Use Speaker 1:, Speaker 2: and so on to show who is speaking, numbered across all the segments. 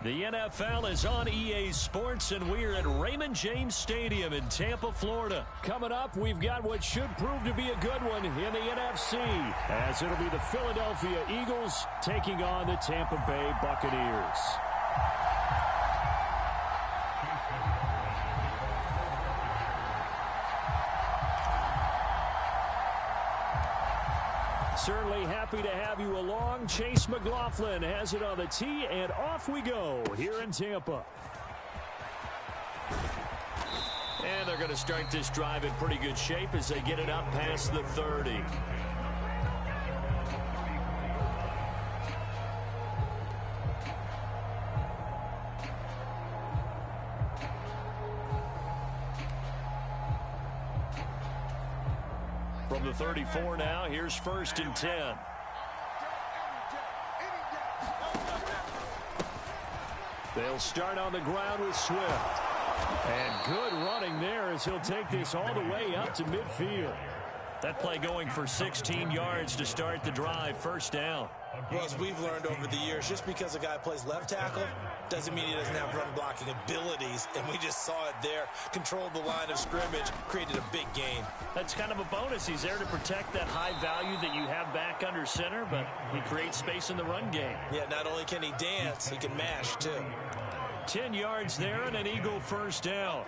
Speaker 1: The NFL is on EA Sports, and we're at Raymond James Stadium in Tampa, Florida. Coming up, we've got what should prove to be a good one in the NFC, as it'll be the Philadelphia Eagles taking on the Tampa Bay Buccaneers. Certainly happy to have you along. Chase McLaughlin has it on the tee, and off we go here in Tampa. And they're going to start this drive in pretty good shape as they get it up past the 30. From the 34 now, here's 1st and 10. They'll start on the ground with Swift. And good running there as he'll take this all the way up to midfield. That play going for 16 yards to start the drive, 1st down.
Speaker 2: Well, as we've learned over the years, just because a guy plays left tackle doesn't mean he doesn't have run blocking abilities, and we just saw it there. Controlled the line of scrimmage, created a big gain.
Speaker 1: That's kind of a bonus. He's there to protect that high value that you have back under center, but he creates space in the run game.
Speaker 2: Yeah, not only can he dance, he can mash too.
Speaker 1: 10 yards there and an Eagle 1st down.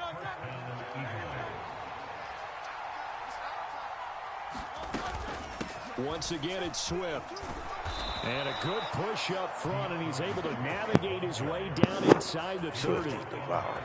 Speaker 1: Once again, it's Swift. And a good push up front, and he's able to navigate his way down inside the 30.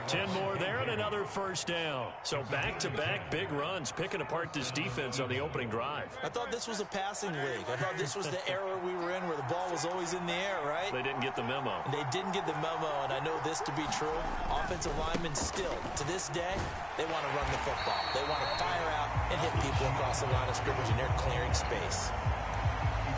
Speaker 1: 10 more there and another 1st down. So back-to-back big runs, picking apart this defense on the opening drive.
Speaker 2: I thought this was a passing league. I thought this was the era we were in where the ball was always in the air, right?
Speaker 1: They didn't get the memo.
Speaker 2: They didn't get the memo, and I know this to be true. Offensive linemen still, to this day, they want to run the football. They want to fire out and hit people across the line of scrimmage, and they're clearing space.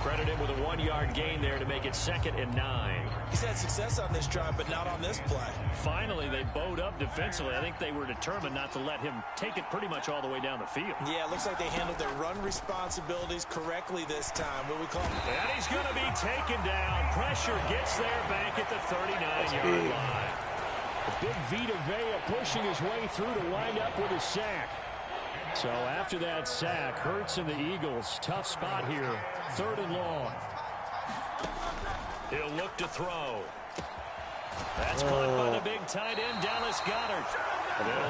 Speaker 1: Credit him with a 1-yard gain there to make it 2nd and 9.
Speaker 2: He's had success on this drive, but not on this play.
Speaker 1: Finally, they bowed up defensively. I think they were determined not to let him take it pretty much all the way down the field.
Speaker 2: Yeah, it looks like they handled their run responsibilities correctly this time. What we call it.
Speaker 1: And he's going to be taken down. Pressure gets there back at the 39-yard line. The big Vita Vea pushing his way through to wind up with a sack. So after that sack, Hurts and the Eagles, tough spot here, 3rd and long. He'll look to throw. That's caught by the big tight end, Dallas Goedert.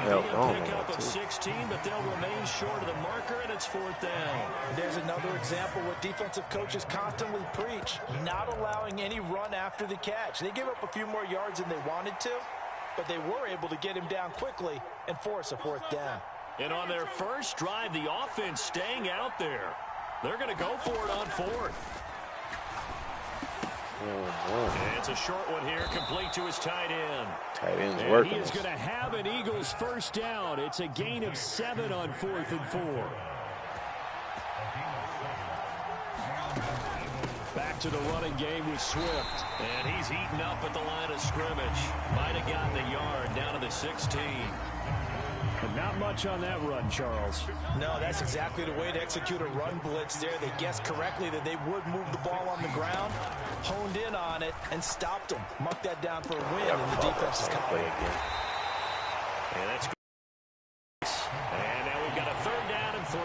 Speaker 1: They'll be a pickup of 16, but they'll remain short of the marker, and it's 4th down.
Speaker 2: There's another example what defensive coaches constantly preach, not allowing any run after the catch. They gave up a few more yards than they wanted to, but they were able to get him down quickly and force a 4th down.
Speaker 1: And on their first drive, the offense staying out there. They're going to go for it on 4th. And it's a short one here, complete to his tight end.
Speaker 3: Tight end's working.
Speaker 1: He is going to have an Eagles 1st down. It's a gain of 7 on 4th and 4. Back to the running game with Swift. And he's eaten up at the line of scrimmage. Might have gotten a yard down to the 16. But not much on that run, Charles.
Speaker 2: No, that's exactly the way to execute a run blitz there. They guessed correctly that they would move the ball on the ground, honed in on it, and stopped them. Mucked that down for a win, and the defense is calling.
Speaker 1: And that's good. And now we've got a 3rd down and 3.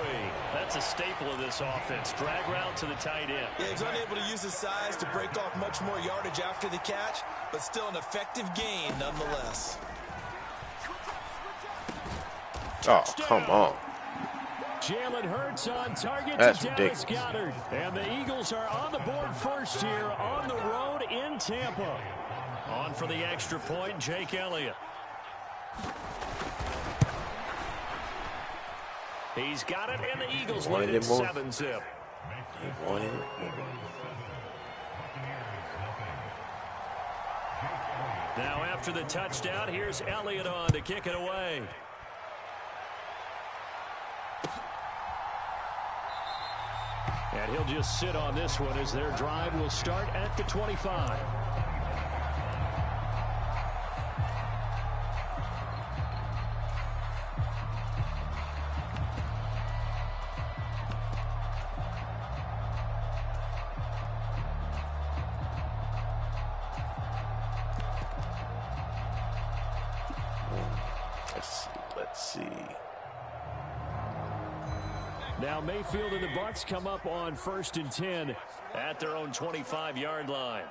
Speaker 1: That's a staple of this offense. Drag route to the tight end.
Speaker 2: Yeah, he's unable to use his size to break off much more yardage after the catch, but still an effective gain nonetheless.
Speaker 3: Oh, come on.
Speaker 1: Jalen Hurts on target
Speaker 3: That's
Speaker 1: to Dallas Goedert. And the Eagles are on the board first here on the road in Tampa. On for the extra point, Jake Elliott. He's got it, and the Eagles lead it 7-zip. Now after the touchdown, here's Elliott on to kick it away. And he'll just sit on this one as their drive will start at the 25.
Speaker 3: Let's see.
Speaker 1: Now Mayfield and the Bucks come up on 1st and 10 at their own 25-yard line.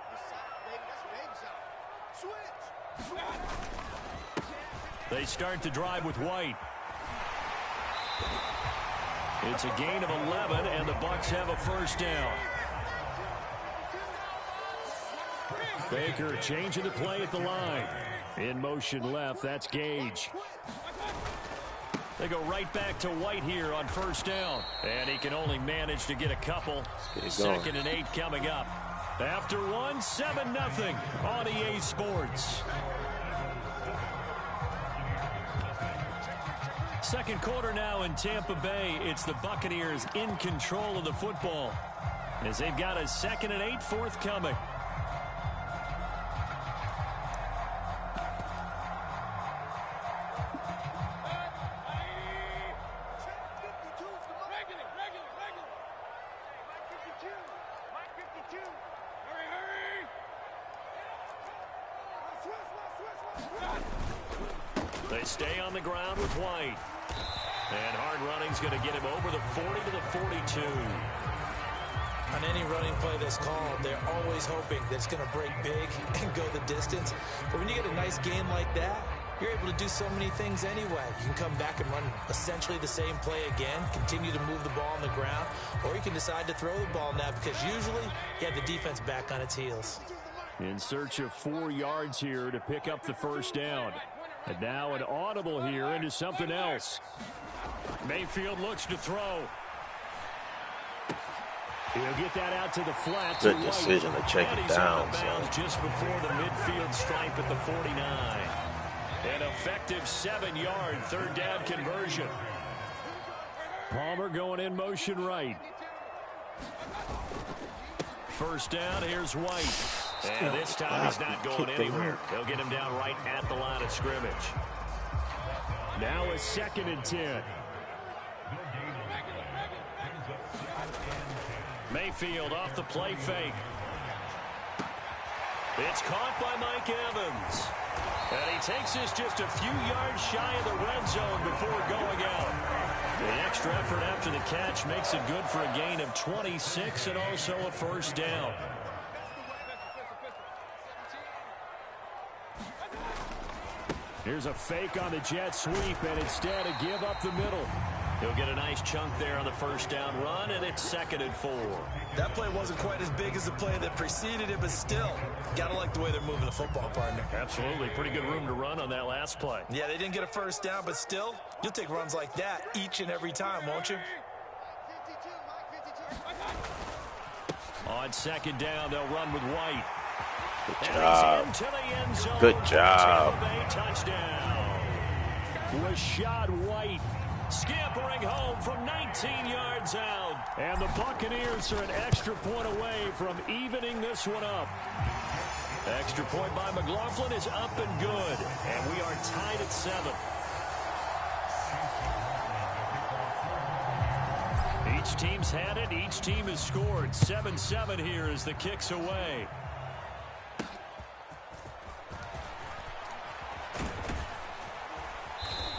Speaker 1: They start the drive with White. It's a gain of 11, and the Bucks have a first down. Baker changing the play at the line. In motion left, that's Gage. They go right back to White here on first down. And he can only manage to get a couple. 2nd and 8 coming up. After one, 7-0 on EA Sports. Second quarter now in Tampa Bay. It's the Buccaneers in control of the football as they've got a 2nd and 8 forthcoming. They stay on the ground with White. And hard running's going to get him over the 40 to the 42.
Speaker 2: On any running play that's called, they're always hoping that it's going to break big and go the distance. But when you get a nice game like that, you're able to do so many things anyway. You can come back and run essentially the same play again, continue to move the ball on the ground, or you can decide to throw the ball now because usually you have the defense back on its heels.
Speaker 1: In search of 4 yards here to pick up the first down. And now an audible here into something else. Mayfield looks to throw. He'll get that out to the flat.
Speaker 3: Good decision to check it down.
Speaker 1: Just before the midfield stripe at the 49. An effective 7-yard third down conversion. Palmer going in motion right. First down, here's White. And this time he's not going anywhere. They'll get him down right at the line of scrimmage. Now a 2nd and 10. Mayfield off the play fake. It's caught by Mike Evans. And he takes this just a few yards shy of the red zone before going out. The extra effort after the catch makes it good for a gain of 26 and also a first down. Here's a fake on the jet sweep, and instead a give up the middle. He'll get a nice chunk there on the first down run, and it's 2nd and 4.
Speaker 2: That play wasn't quite as big as the play that preceded it, but still, gotta like the way they're moving the football, partner.
Speaker 1: Absolutely. Pretty good room to run on that last play.
Speaker 2: Yeah, they didn't get a first down, but still, you'll take runs like that each and every time, won't you?
Speaker 1: On 2nd down, they'll run with White.
Speaker 3: Good job. Good job.
Speaker 1: Touchdown. Rashad White scampering home from 19 yards out. And the Buccaneers are an extra point away from evening this one up. Extra point by McLaughlin is up and good. And we are tied at 7. Each team's had it. Each team has scored. 7-7 here as the kick's away.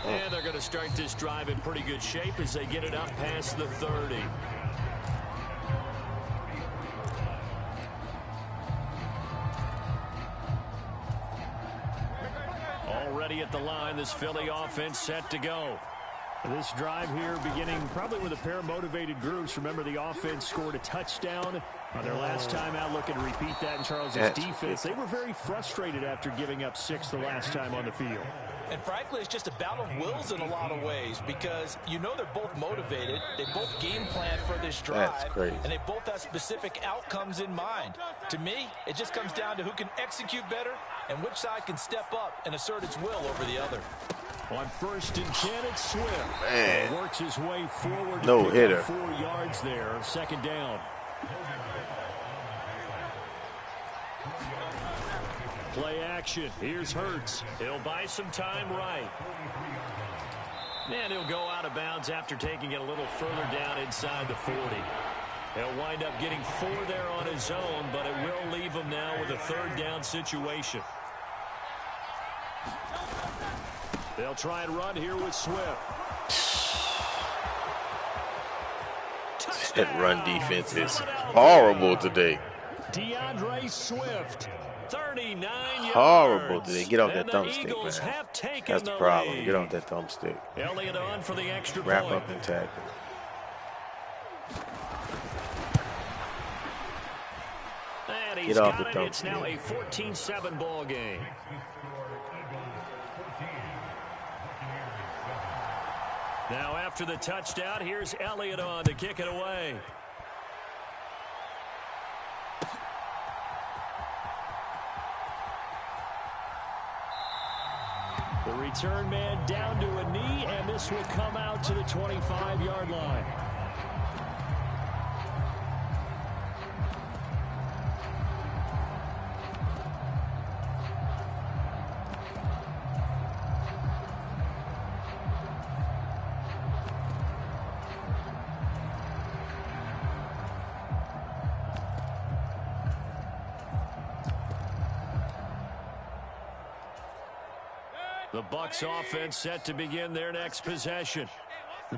Speaker 1: And they're going to start this drive in pretty good shape as they get it up past the 30. Already at the line, this Philly offense set to go. This drive here beginning probably with a pair of motivated groups. Remember, the offense scored a touchdown on their last time out, looking to repeat that in Charles's defense. They were very frustrated after giving up 6 the last time on the field.
Speaker 2: And frankly, it's just a battle of wills in a lot of ways because you know they're both motivated. They both game plan for this drive.
Speaker 3: That's crazy.
Speaker 2: And they both have specific outcomes in mind. To me, it just comes down to who can execute better and which side can step up and assert its will over the other.
Speaker 1: On 1st and 10, it's Swift.
Speaker 3: Man.
Speaker 1: He works his way forward to
Speaker 3: No
Speaker 1: pick
Speaker 3: hitter.
Speaker 1: up 4 yards there. 2nd down. Play action. Here's Hurts. He'll buy some time right. And he'll go out of bounds after taking it a little further down inside the 40. He'll wind up getting 4 there on his own, but it will leave him now with a 3rd down situation. They'll try and run here with Swift.
Speaker 3: That run defense is horrible today.
Speaker 1: DeAndre Swift, 39 yards.
Speaker 3: Horrible today. Get off that
Speaker 1: And the
Speaker 3: thumbstick,
Speaker 1: Eagles
Speaker 3: man.
Speaker 1: have taken
Speaker 3: That's the problem.
Speaker 1: lead.
Speaker 3: Get off that thumbstick.
Speaker 1: Elliott on for the extra
Speaker 3: Wrap
Speaker 1: point.
Speaker 3: up and tackle.
Speaker 1: And he's
Speaker 3: Get off
Speaker 1: got
Speaker 3: the
Speaker 1: it. It's now
Speaker 3: thumbstick.
Speaker 1: a 14-7 ball game. Now after the touchdown, here's Elliott on to kick it away. The return man down to a knee, and this will come out to the 25-yard line. The Bucs offense set to begin their next possession.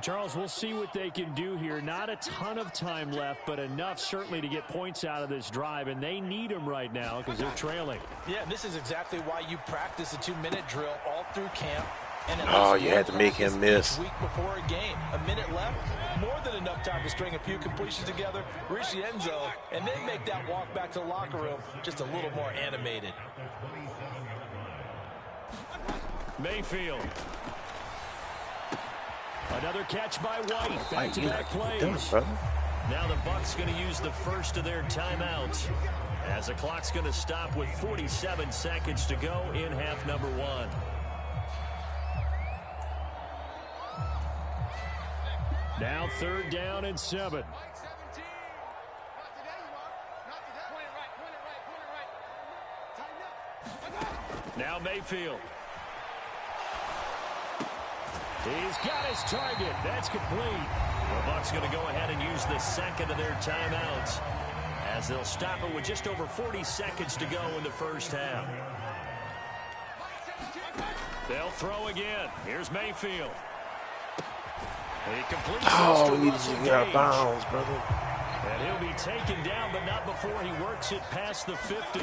Speaker 1: Charles, we'll see what they can do here. Not a ton of time left, but enough certainly to get points out of this drive, and they need them right now because they're trailing.
Speaker 2: Yeah, this is exactly why you practice a 2-minute drill all through camp. And
Speaker 3: You had to make him miss.
Speaker 2: Week before a game. A minute left, more than enough time to string a few completions together, reach the end zone, and then make that walk back to the locker room just a little more animated.
Speaker 1: Mayfield. Another catch by White. Back-to-back plays. Now the Bucs going to use the first of their timeouts as the clock's going to stop with 47 seconds to go in half number one. Now 3rd down and 7. Now Mayfield. He's got his target. That's complete. The Bucs going to go ahead and use the second of their timeouts as they'll stop it with just over 40 seconds to go in the first half. They'll throw again. Here's Mayfield. He completes
Speaker 3: you just get out of bounds, brother.
Speaker 1: And he'll be taken down, but not before he works it past the 50.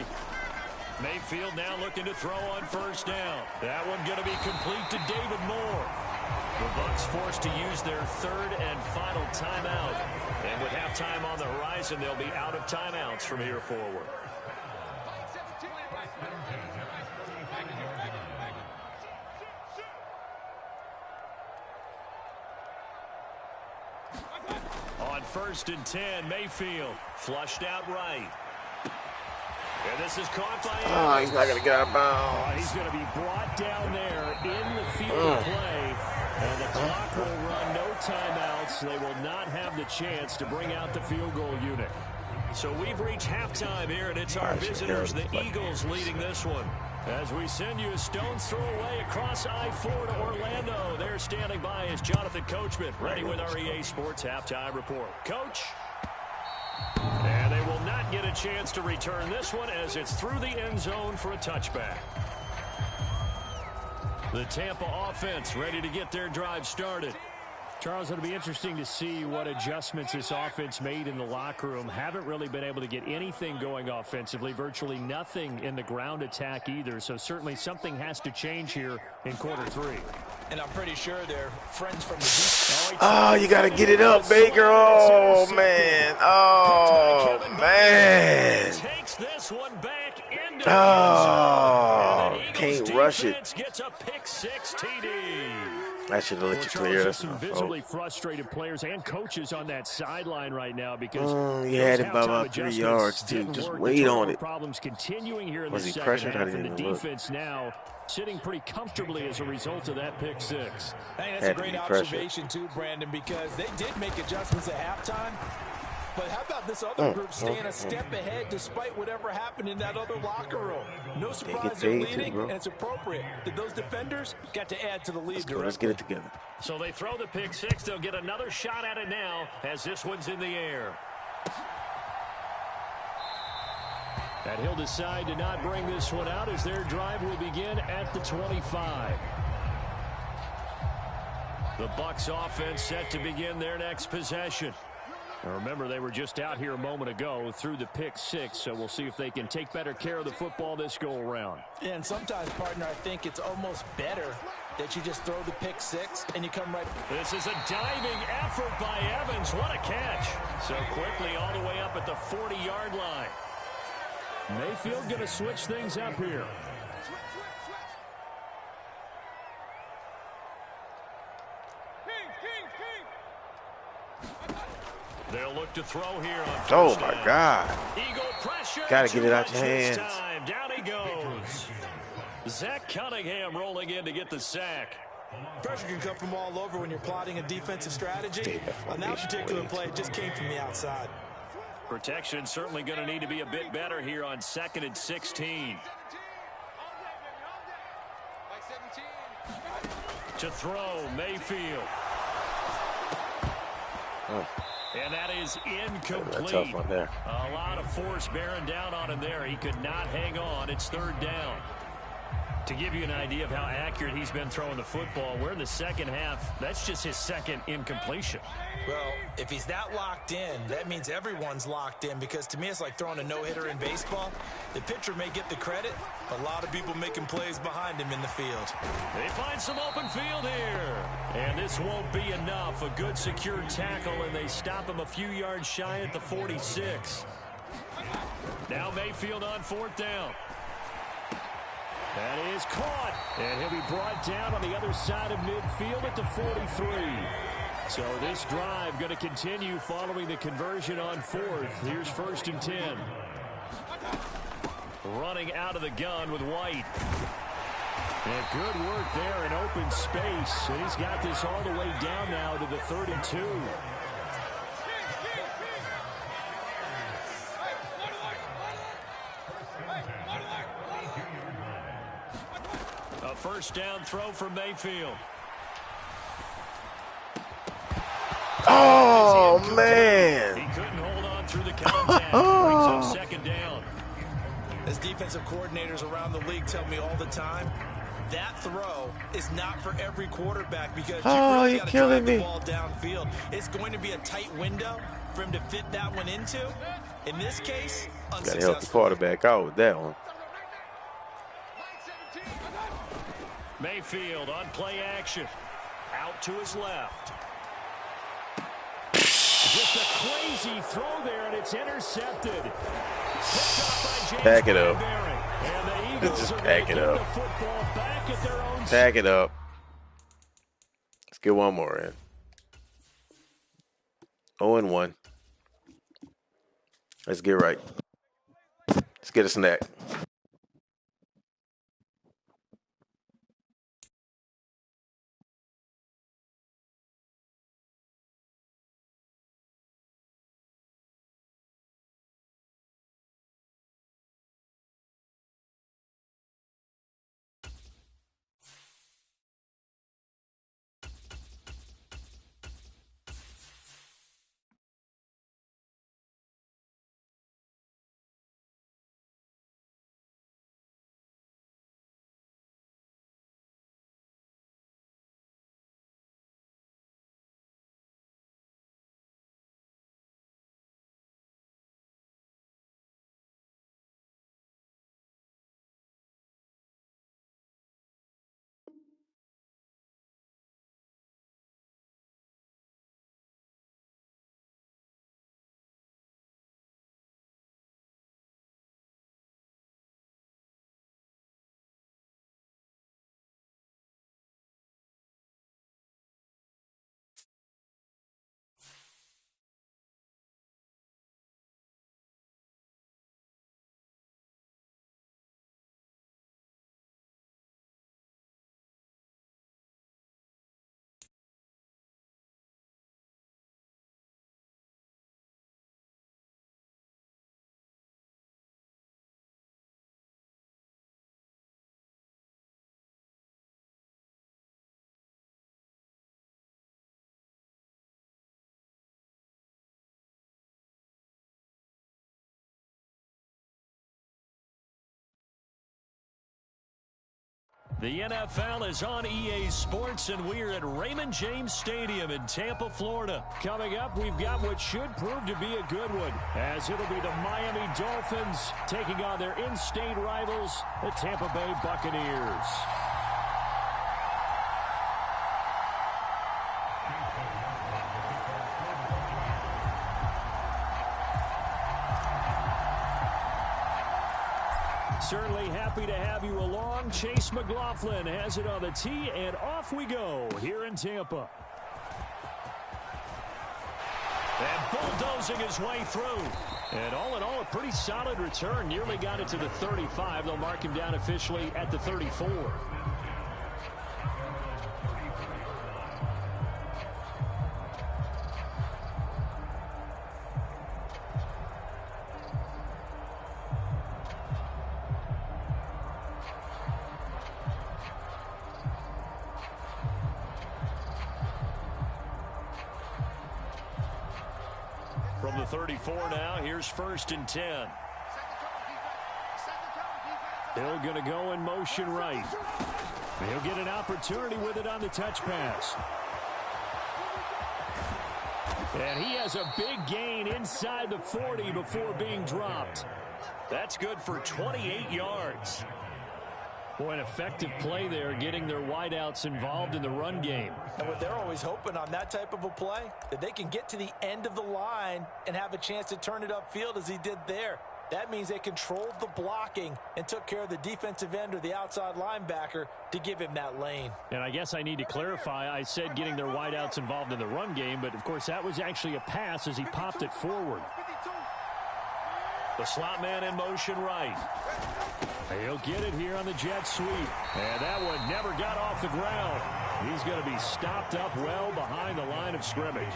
Speaker 1: Mayfield now looking to throw on 1st down. That one going to be complete to David Moore. The Bucs forced to use their 3rd and final timeout. And with halftime on the horizon, they'll be out of timeouts from here forward. On 1st and 10, Mayfield flushed out right. And this is caught by
Speaker 3: He's not going to get out of bounds.
Speaker 1: He's going to be brought down there in the field of play. And the clock will run, no timeouts. They will not have the chance to bring out the field goal unit. So we've reached halftime here, and it's our visitors, the Eagles, leading this one. As we send you a stone's throw away across I-4 to Orlando. There standing by is Jonathan Coachman, ready with our EA Sports Halftime Report. Coach? And they will not get a chance to return this one as it's through the end zone for a touchback. The Tampa offense ready to get their drive started. Charles, it'll be interesting to see what adjustments this offense made in the locker room. Haven't really been able to get anything going offensively, virtually nothing in the ground attack either. So certainly something has to change here in quarter 3.
Speaker 2: And I'm pretty sure they're friends from the defense.
Speaker 3: You got to get it up, Baker. Oh, man. Oh, man.
Speaker 1: Takes this one back into
Speaker 3: can't rush it.
Speaker 1: Gets a pick 6 TD.
Speaker 3: I should have let you clear.
Speaker 1: Some visibly frustrated players and coaches on that sideline right now because
Speaker 3: he had it by about 3 yards too. Just wait on it.
Speaker 1: Problems continuing here in
Speaker 3: Was
Speaker 1: the
Speaker 3: he
Speaker 1: second
Speaker 3: pressured?
Speaker 1: half,
Speaker 3: I didn't
Speaker 1: and the
Speaker 3: even look.
Speaker 1: defense now sitting pretty comfortably as a result of that pick 6.
Speaker 2: Hey, that's a great observation too, Brandon, because they did make adjustments at halftime. But how about this other group staying a step ahead despite whatever happened in that other locker room? No surprise they're leading, and it's appropriate that those defenders got to add to the lead.
Speaker 3: Let's get it together.
Speaker 1: So they throw the pick 6. They'll get another shot at it now as this one's in the air. And he'll decide to not bring this one out as their drive will begin at the 25. The Bucs offense set to begin their next possession. Now remember, they were just out here a moment ago through the pick 6, so we'll see if they can take better care of the football this go-around.
Speaker 2: And sometimes, partner, I think it's almost better that you just throw the pick 6 and you come right.
Speaker 1: This is a diving effort by Evans. What a catch. So quickly all the way up at the 40-yard line. Mayfield going to switch things up here. They'll look to throw here on first
Speaker 3: Oh, my
Speaker 1: down.
Speaker 3: God.
Speaker 1: Eagle pressure.
Speaker 3: Got to get it out your
Speaker 1: this
Speaker 3: hands.
Speaker 1: time. Down he goes. Zach Cunningham rolling in to get the sack.
Speaker 2: Pressure can come from all over when you're plotting a defensive strategy. On that particular play, it just came from the outside.
Speaker 1: Protection certainly going to need to be a bit better here on 2nd and 16. To throw, Mayfield.
Speaker 3: Oh.
Speaker 1: And that is incomplete.
Speaker 3: That's tough one there.
Speaker 1: A lot of force bearing down on him there. He could not hang on. It's 3rd down. To give you an idea of how accurate he's been throwing the football, we're in the second half. That's just his 2nd incompletion.
Speaker 2: Well, if he's that locked in, that means everyone's locked in, because to me it's like throwing a no-hitter in baseball. The pitcher may get the credit, a lot of people making plays behind him in the field.
Speaker 1: They find some open field here. And this won't be enough. A good secured tackle, and they stop him a few yards shy at the 46. Now Mayfield on 4th down. That is caught, and he'll be brought down on the other side of midfield at the 43. So this drive going to continue following the conversion on 4th. Here's 1st and 10. Running out of the gun with White. And good work there in open space. And he's got this all the way down now to the 32. A 1st down throw from Mayfield.
Speaker 3: Oh, man.
Speaker 1: He couldn't hold on through the contact. Brings up 2nd down.
Speaker 2: As defensive coordinators around the league tell me all the time, that throw is not for every quarterback, because you've really got to drive the ball downfield. It's going to be a tight window for him to fit that one into. In this case, unsuccessful.
Speaker 3: Got to help the quarterback out with that one.
Speaker 1: Mayfield on play action. Out to his left. Just a crazy throw there, and it's intercepted. Picked off by James
Speaker 3: Pack it up.
Speaker 1: And the Eagles
Speaker 3: Just
Speaker 1: are
Speaker 3: pack it up.
Speaker 1: the football back at their own.
Speaker 3: Pack it up. Let's get one more in. 0-1. Let's get right. Let's get a snack.
Speaker 1: The NFL is on EA Sports, and we're at Raymond James Stadium in Tampa, Florida. Coming up, we've got what should prove to be a good one, as it'll be the Miami Dolphins taking on their in-state rivals, the Tampa Bay Buccaneers. Certainly happy to have you along. Chase McLaughlin has it on the tee, and off we go here in Tampa. And bulldozing his way through. And all in all, a pretty solid return. Nearly got it to the 35. They'll mark him down officially at the 34. From the 34 now, here's 1st and 10. They're going to go in motion right. He'll get an opportunity with it on the touch pass. And he has a big gain inside the 40 before being dropped. That's good for 28 yards. Boy, an effective play there, getting their wideouts involved in the run game.
Speaker 2: And what they're always hoping on that type of a play, that they can get to the end of the line and have a chance to turn it upfield as he did there. That means they controlled the blocking and took care of the defensive end or the outside linebacker to give him that lane.
Speaker 1: And I guess I need to clarify, I said getting their wideouts involved in the run game, but of course that was actually a pass as he popped it forward. The slot man in motion right. He'll get it here on the jet sweep. And that one never got off the ground. He's going to be stopped up well behind the line of scrimmage.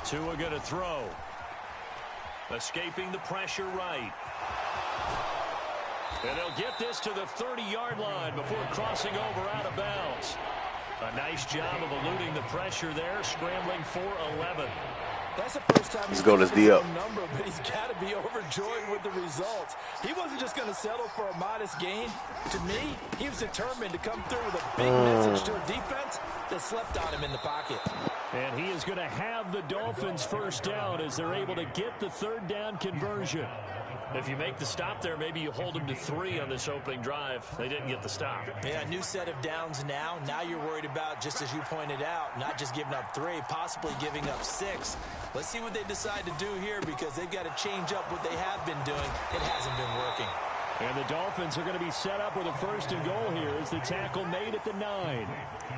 Speaker 1: Tua going to throw. Escaping the pressure right. And they'll get this to the 30-yard line before crossing over out of bounds. A nice job of eluding the pressure there, scrambling for 11.
Speaker 2: That's the first time he's
Speaker 3: got his D up.
Speaker 2: Number, but he's got to be overjoyed with the results. He wasn't just going to settle for a modest gain. To me, he was determined to come through with a big message to a defense that slept on him in the pocket.
Speaker 1: And he is going to have the Dolphins first down as they're able to get the 3rd down conversion. If you make the stop there, maybe you hold them to 3 on this opening drive. They didn't get the stop.
Speaker 2: Yeah, new set of downs now. Now you're worried about, just as you pointed out, not just giving up 3, possibly giving up 6. Let's see what they decide to do here, because they've got to change up what they have been doing. It hasn't been working.
Speaker 1: And the Dolphins are going to be set up with a 1st and goal here as the tackle made at the 9.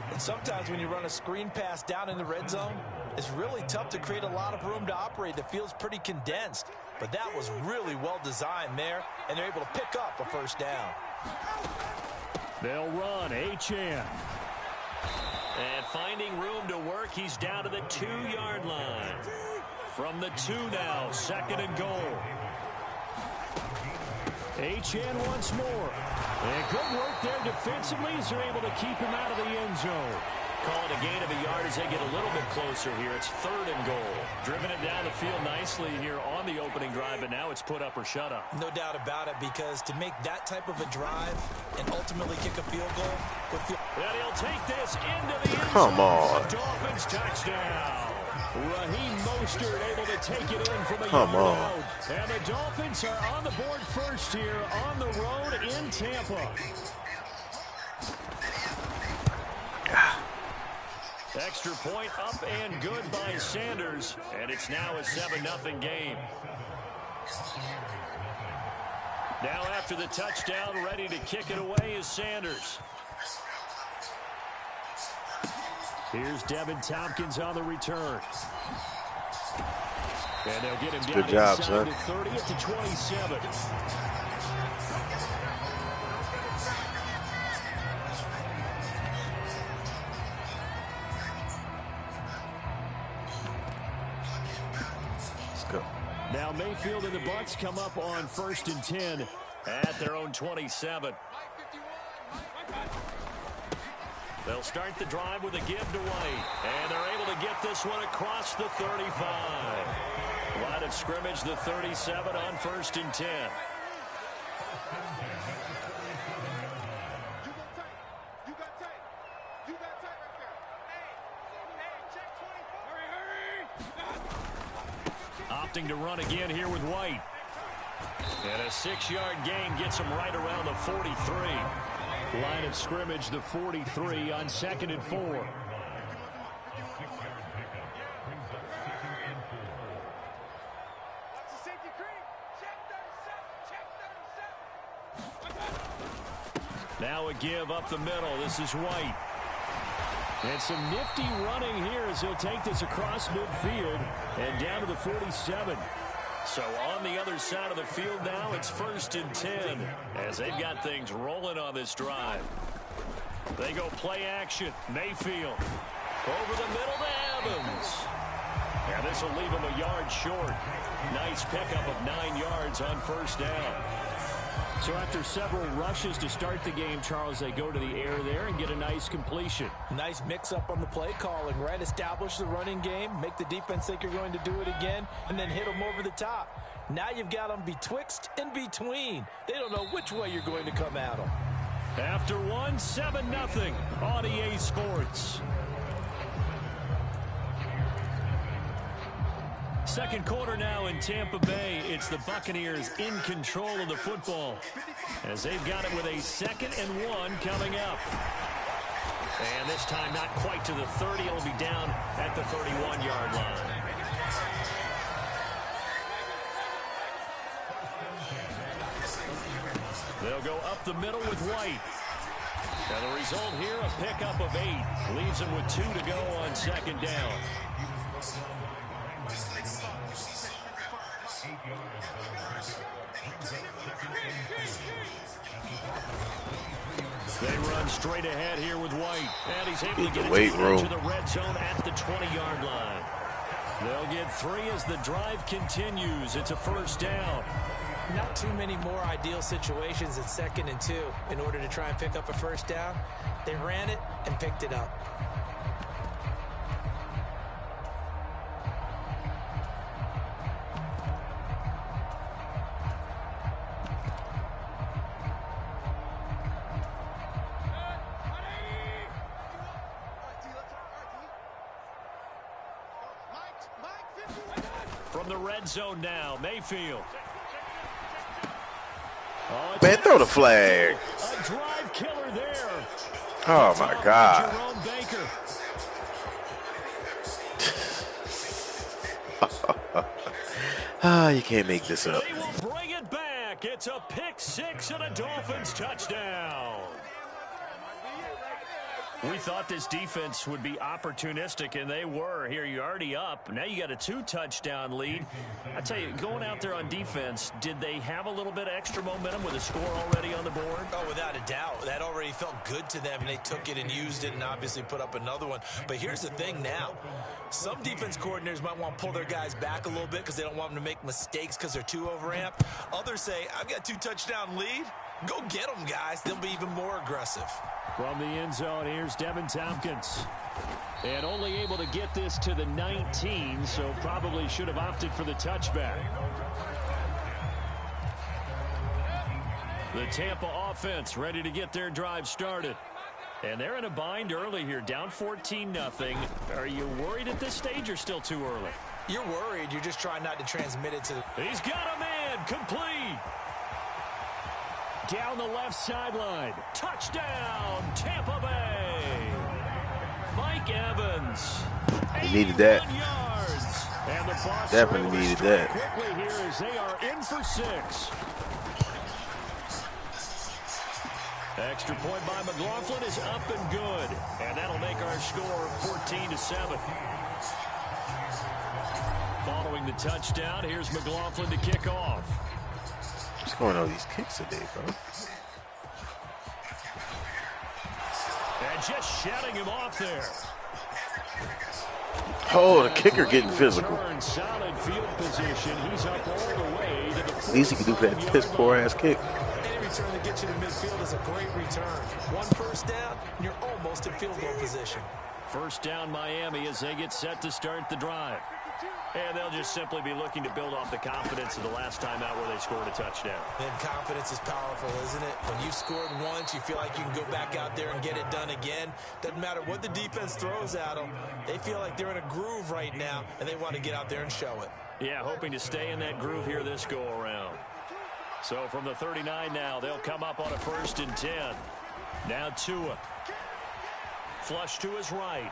Speaker 2: And sometimes when you run a screen pass down in the red zone, it's really tough to create a lot of room to operate. That feels pretty condensed. But that was really well designed there, and they're able to pick up a 1st down.
Speaker 1: They'll run HN. And finding room to work, he's down to the 2-yard line. From the 2 now, 2nd and goal. HN once more. And good work there defensively as they're able to keep him out of the end zone. Call it a gain of a yard as they get a little bit closer here. It's 3rd and goal. Driven it down the field nicely here on the opening drive, but now it's put up or shut up.
Speaker 2: No doubt about it, because to make that type of a drive and ultimately kick a field goal.
Speaker 1: And he'll take this into the end zone.
Speaker 3: Come on.
Speaker 1: Dolphins touchdown. Raheem Mostert able to take it in from a
Speaker 3: Come
Speaker 1: yard
Speaker 3: on.
Speaker 1: out. And the Dolphins are on the board first here on the road in Tampa. Extra point up and good by Sanders. And it's now a 7-0 game. Now after the touchdown, ready to kick it away is Sanders. Here's Devin Tompkins on the return. And they'll get him down
Speaker 3: Good job,
Speaker 1: inside
Speaker 3: son.
Speaker 1: the 30 at the 27. Now Mayfield and the Bucs come up on 1st and 10 at their own 27. They'll start the drive with a give to White. And they're able to get this one across the 35. Line of scrimmage, the 37 on 1st and 10. opting to run again here with White. And a 6-yard gain gets him right around the 43. Line of scrimmage, the 43 on 2nd and 4. Now a give up the middle. This is White. And some nifty running here as he'll take this across midfield and down to the 47. So on the other side of the field now, it's 1st and 10 as they've got things rolling on this drive. They go play action. Mayfield over the middle to Evans. And this will leave him a yard short. Nice pickup of 9 yards on 1st down. So after several rushes to start the game, Charles, they go to the air there and get a nice completion.
Speaker 2: Nice mix-up on the play calling, right? Establish the running game, make the defense think you're going to do it again, and then hit them over the top. Now you've got them betwixt and between. They don't know which way you're going to come at them.
Speaker 1: After one, 7-0 on EA Sports. Second quarter now in Tampa Bay. It's the Buccaneers in control of the football as they've got it with a 2nd and 1 coming up. And this time not quite to the 30. It'll be down at the 31-yard line. They'll go up the middle with White. And the result here, a pickup of 8. Leaves them with 2 to go on 2nd down. They run straight ahead here with White. And he's able to get it to the red zone at the 20-yard line. They'll get 3 as the drive continues. It's a 1st down.
Speaker 2: Not too many more ideal situations at 2nd and 2 in order to try and pick up a 1st down. They ran it and picked it up.
Speaker 1: From the red zone now, Mayfield.
Speaker 3: Man, throw the flag.
Speaker 1: A drive killer there.
Speaker 3: Oh, my God.
Speaker 1: Jerome Baker.
Speaker 3: You can't make this up.
Speaker 1: They will bring it back. It's a pick 6 and a Dolphins touchdown. We thought this defense would be opportunistic, and they were. Here, you're already up. Now you got a 2-touchdown lead. I tell you, going out there on defense, did they have a little bit of extra momentum with a score already on the board?
Speaker 2: Oh, without a doubt. That already felt good to them, and they took it and used it and obviously put up another one. But here's the thing now. Some defense coordinators might want to pull their guys back a little bit because they don't want them to make mistakes because they're too overamped. Others say, I've got a 2-touchdown lead. Go get them, guys. They'll be even more aggressive.
Speaker 1: From the end zone, here's Devin Tompkins. And only able to get this to the 19, so probably should have opted for the touchback. The Tampa offense ready to get their drive started. And they're in a bind early here, down 14-0. Are you worried at this stage or still too early?
Speaker 2: You're worried. You're just trying not to transmit it to the...
Speaker 1: He's got a man, complete. Down the left sideline. Touchdown, Tampa Bay. Mike Evans.
Speaker 3: He needed that.
Speaker 1: Yards. And the Bucs
Speaker 3: Definitely needed that.
Speaker 1: Quickly here as they are in for 6. Extra point by McLaughlin is up and good. And that'll make our score 14-7. Following the touchdown, here's McLaughlin to kick off.
Speaker 3: What's going on with these kicks today, bro?
Speaker 1: And just shutting him off there.
Speaker 3: Oh, the kicker getting physical.
Speaker 1: Solid field position. He's up all the way to the
Speaker 3: Least he can do for that piss poor ass kick.
Speaker 2: Any return that gets you to midfield is a great return. 1 first down, and you're almost in field goal position.
Speaker 1: 1st down Miami as they get set to start the drive. And they'll just simply be looking to build off the confidence of the last time out where they scored a touchdown.
Speaker 2: And confidence is powerful, isn't it? When you've scored once, you feel like you can go back out there and get it done again. Doesn't matter what the defense throws at them. They feel like they're in a groove right now, and they want to get out there and show it.
Speaker 1: Yeah, hoping to stay in that groove here this go-around. So from the 39 now, they'll come up on a 1st and 10. Now Tua. Flush to his right.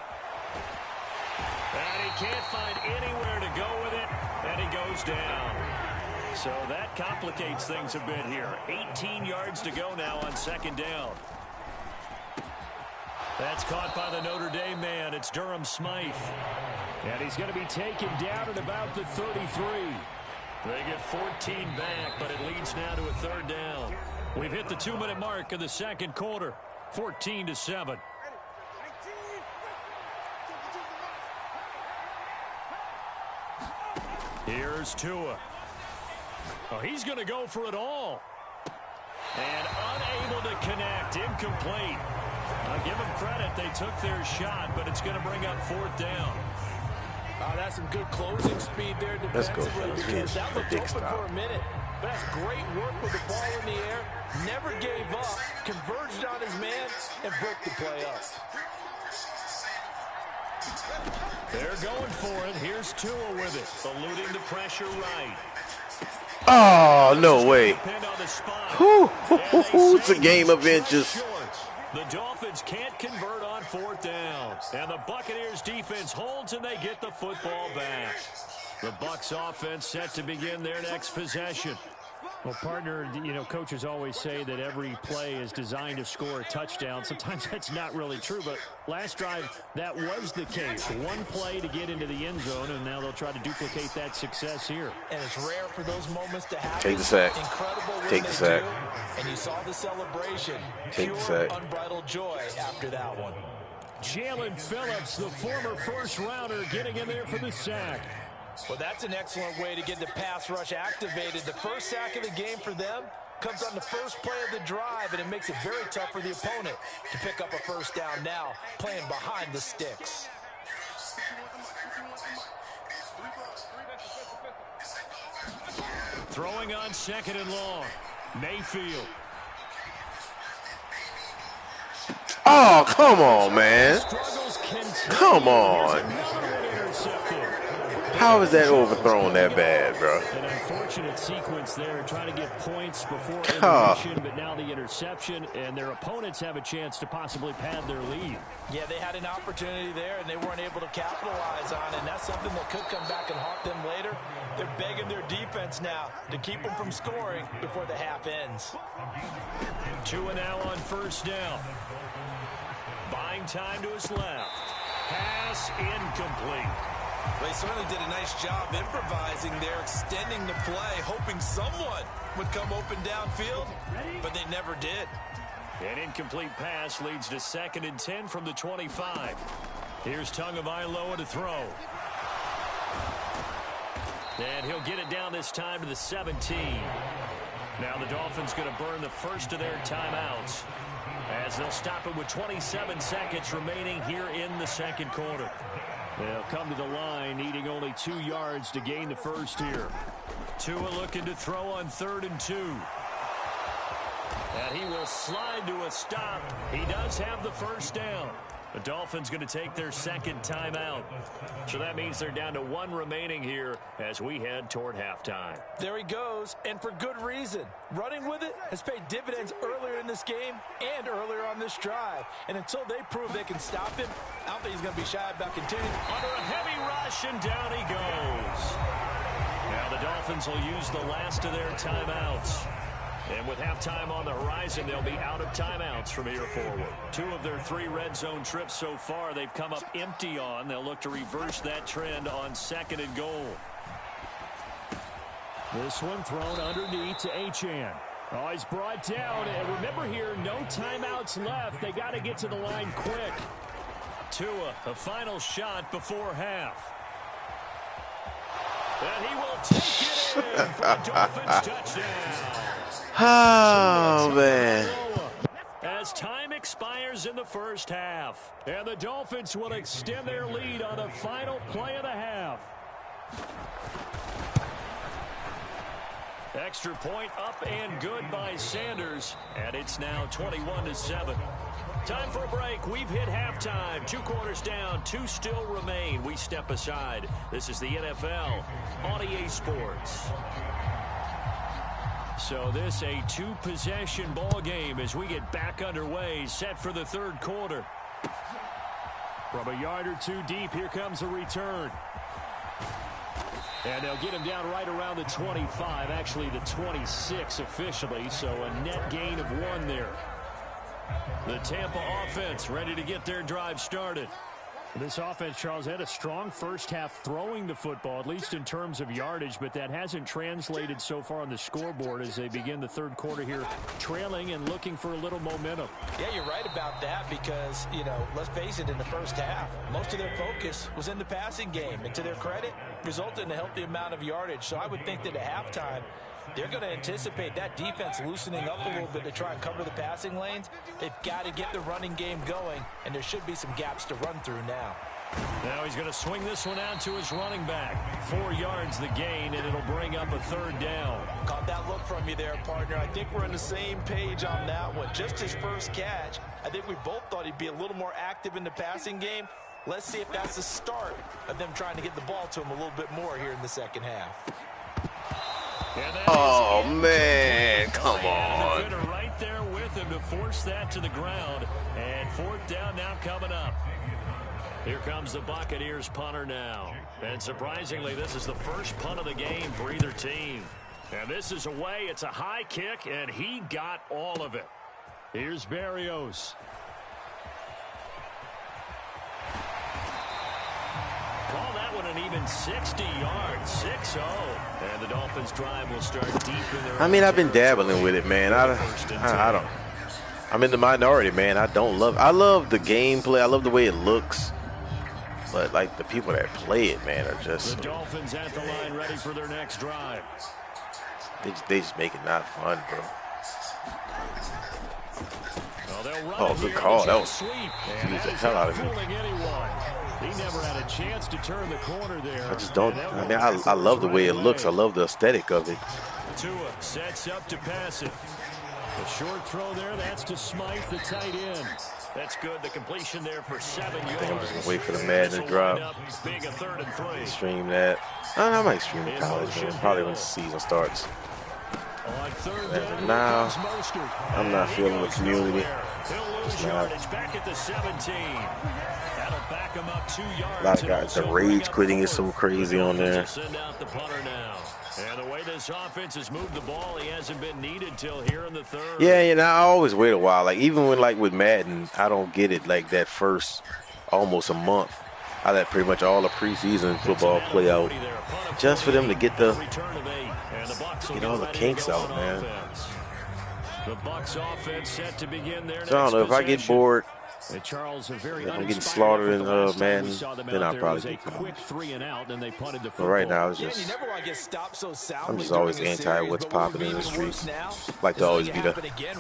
Speaker 1: And he can't find anywhere to go with it, and he goes down. So that complicates things a bit here. 18 yards to go now on 2nd down. That's caught by the Notre Dame man. It's Durham Smythe. And he's going to be taken down at about the 33. They get 14 back, but it leads now to a 3rd down. We've hit the 2-minute mark of the 2nd quarter. 14-7. Here's Tua. Oh, he's going to go for it all. And unable to connect. Incomplete. I'll give them credit. They took their shot, but it's going to bring up 4th down.
Speaker 2: Oh, that's some good closing speed there defensively because that looked open for a minute. But that's great work with the ball in the air. Never gave up. Converged on his man and broke the play up.
Speaker 1: They're going for it. Here's Tua with it. Eluding the pressure right.
Speaker 3: Oh, no way. It's a game of inches.
Speaker 1: The Dolphins can't convert on 4th down. And the Buccaneers defense holds and they get the football back. The Bucs offense set to begin their next possession.
Speaker 4: Well, partner, you know, coaches always say that every play is designed to score a touchdown. Sometimes that's not really true, but last drive, that was the case. One play to get into the end zone, and now they'll try to duplicate that success here.
Speaker 2: And it's rare for those moments to happen.
Speaker 3: Take the sack.
Speaker 2: Incredible
Speaker 3: Take the sack.
Speaker 2: And you saw the celebration.
Speaker 3: Take the sack.
Speaker 2: Unbridled joy after that one.
Speaker 1: Jalen Phillips, the former 1st rounder, getting in there for the sack.
Speaker 2: Well, that's an excellent way to get the pass rush activated. The first sack of the game for them comes on the first play of the drive, and it makes it very tough for the opponent to pick up a 1st down now, playing behind the sticks.
Speaker 1: Throwing on 2nd and long. Mayfield.
Speaker 3: Oh, come on, man. Come on. How is that overthrown that bad, bro?
Speaker 4: An unfortunate sequence there, trying to get points before intermission, but now the interception, and their opponents have a chance to possibly pad their lead.
Speaker 2: Yeah, they had an opportunity there, and they weren't able to capitalize on it, and that's something that could come back and haunt them later. They're begging their defense now to keep them from scoring before the half ends.
Speaker 1: Tua now on 1st down. Buying time to his left. Pass incomplete.
Speaker 5: They certainly did a nice job improvising there, extending the play, hoping someone would come open downfield, but they never did.
Speaker 1: An incomplete pass leads to 2nd and 10 from the 25. Here's Tagovailoa to throw. And he'll get it down this time to the 17. Now the Dolphins going to burn the first of their timeouts as they'll stop it with 27 seconds remaining here in the 2nd quarter. They'll come to the line, needing only 2 yards to gain the first here. Tua looking to throw on 3rd and 2. And he will slide to a stop. He does have the 1st down. The Dolphins going to take their 2nd timeout. So that means they're down to 1 remaining here as we head toward halftime.
Speaker 2: There he goes, and for good reason. Running with it has paid dividends earlier in this game and earlier on this drive. And until they prove they can stop him, I don't think he's going to be shy about continuing.
Speaker 1: Under a heavy rush, and down he goes. Now the Dolphins will use the last of their timeouts. And with halftime on the horizon, they'll be out of timeouts from here forward. 2 of their 3 red zone trips so far, they've come up empty on. They'll look to reverse that trend on 2nd and goal.
Speaker 4: This one thrown underneath to Achane. Oh, he's brought down. And remember here, no timeouts left. They got to get to the line quick.
Speaker 1: Tua, a final shot before half. And he will take it in for a Dolphins touchdown.
Speaker 3: Oh, man.
Speaker 1: As time expires in the first half. And the Dolphins will extend their lead on the final play of the half. Extra point up and good by Sanders. And it's now 21-7. Time for a break. We've hit halftime. 2 quarters down. 2 still remain. We step aside. This is the NFL on EA Sports. So this a 2-possession ball game as we get back underway, set for the 3rd quarter. From a yard or 2 deep, here comes a return. And they'll get him down right around the 25, actually the 26 officially, so a net gain of 1 there. The Tampa offense ready to get their drive started. This offense, Charles, had a strong first half throwing the football, at least in terms of yardage, but that hasn't translated so far on the scoreboard as they begin the 3rd quarter here, trailing and looking for a little momentum.
Speaker 2: Yeah, you're right about that because, you know, let's face it, in the first half, most of their focus was in the passing game, and to their credit, resulted in a healthy amount of yardage. So I would think that at halftime, they're going to anticipate that defense loosening up a little bit to try and cover the passing lanes. They've got to get the running game going, and there should be some gaps to run through now.
Speaker 1: Now he's going to swing this one out to his running back. 4 yards the gain, and it'll bring up a 3rd down.
Speaker 2: Caught that look from you there, partner. I think we're on the same page on that one. Just his first catch, I think we both thought he'd be a little more active in the passing game. Let's see if that's the start of them trying to get the ball to him a little bit more here in the second half.
Speaker 3: Oh, man, come on.
Speaker 1: Right there with him to force that to the ground. And 4th down now coming up. Here comes the Buccaneers punter now. And surprisingly, this is the first punt of the game for either team. And this is away. It's a high kick, and he got all of it. Here's Berrios. Call that one an even 60 yards, 6-0. And the Dolphins drive will start deep in their
Speaker 3: I've been dabbling with it, man. I don't. I'm in the minority, man. I love the gameplay. I love the way it looks. But, like, the people that play it, man, are just...
Speaker 1: The Dolphins at the line ready for their next drive.
Speaker 3: They just make it not fun, bro.
Speaker 1: Oh,
Speaker 3: good call. That was...
Speaker 1: Confused
Speaker 3: the hell out of me.
Speaker 1: He never had a chance to turn the corner there.
Speaker 3: I just don't... I love the way it looks. I love the aesthetic of it.
Speaker 1: Tua sets up to pass it. A short throw there. That's to Smythe, the tight end. That's good. The completion there for 7 yards.
Speaker 3: I think I'm just going to wait for the Madden to drop.
Speaker 1: Being a 3rd and 3.
Speaker 3: Stream that. I might stream the college, man. Probably when the season starts. Now, I'm not feeling the community. Just not. A lot of guys, the rage quitting is so crazy on there.
Speaker 1: And the way this offense has moved the ball, he hasn't been needed till here in the 3rd.
Speaker 3: Yeah, I always wait a while. Like, even when, like, with Madden, I don't get it, like, that first almost a month. I let pretty much all the preseason football play out just for them to get all the kinks out, man.
Speaker 1: The Bucs offense set to begin their
Speaker 3: So I don't know, if I get bored,
Speaker 1: Charles,
Speaker 3: I'm getting slaughtered in Madden, then I'll probably get quick
Speaker 1: 3 and out, and they punted the
Speaker 3: But right now, it's just, I'm just always anti what's popping in the streets. Like to always be the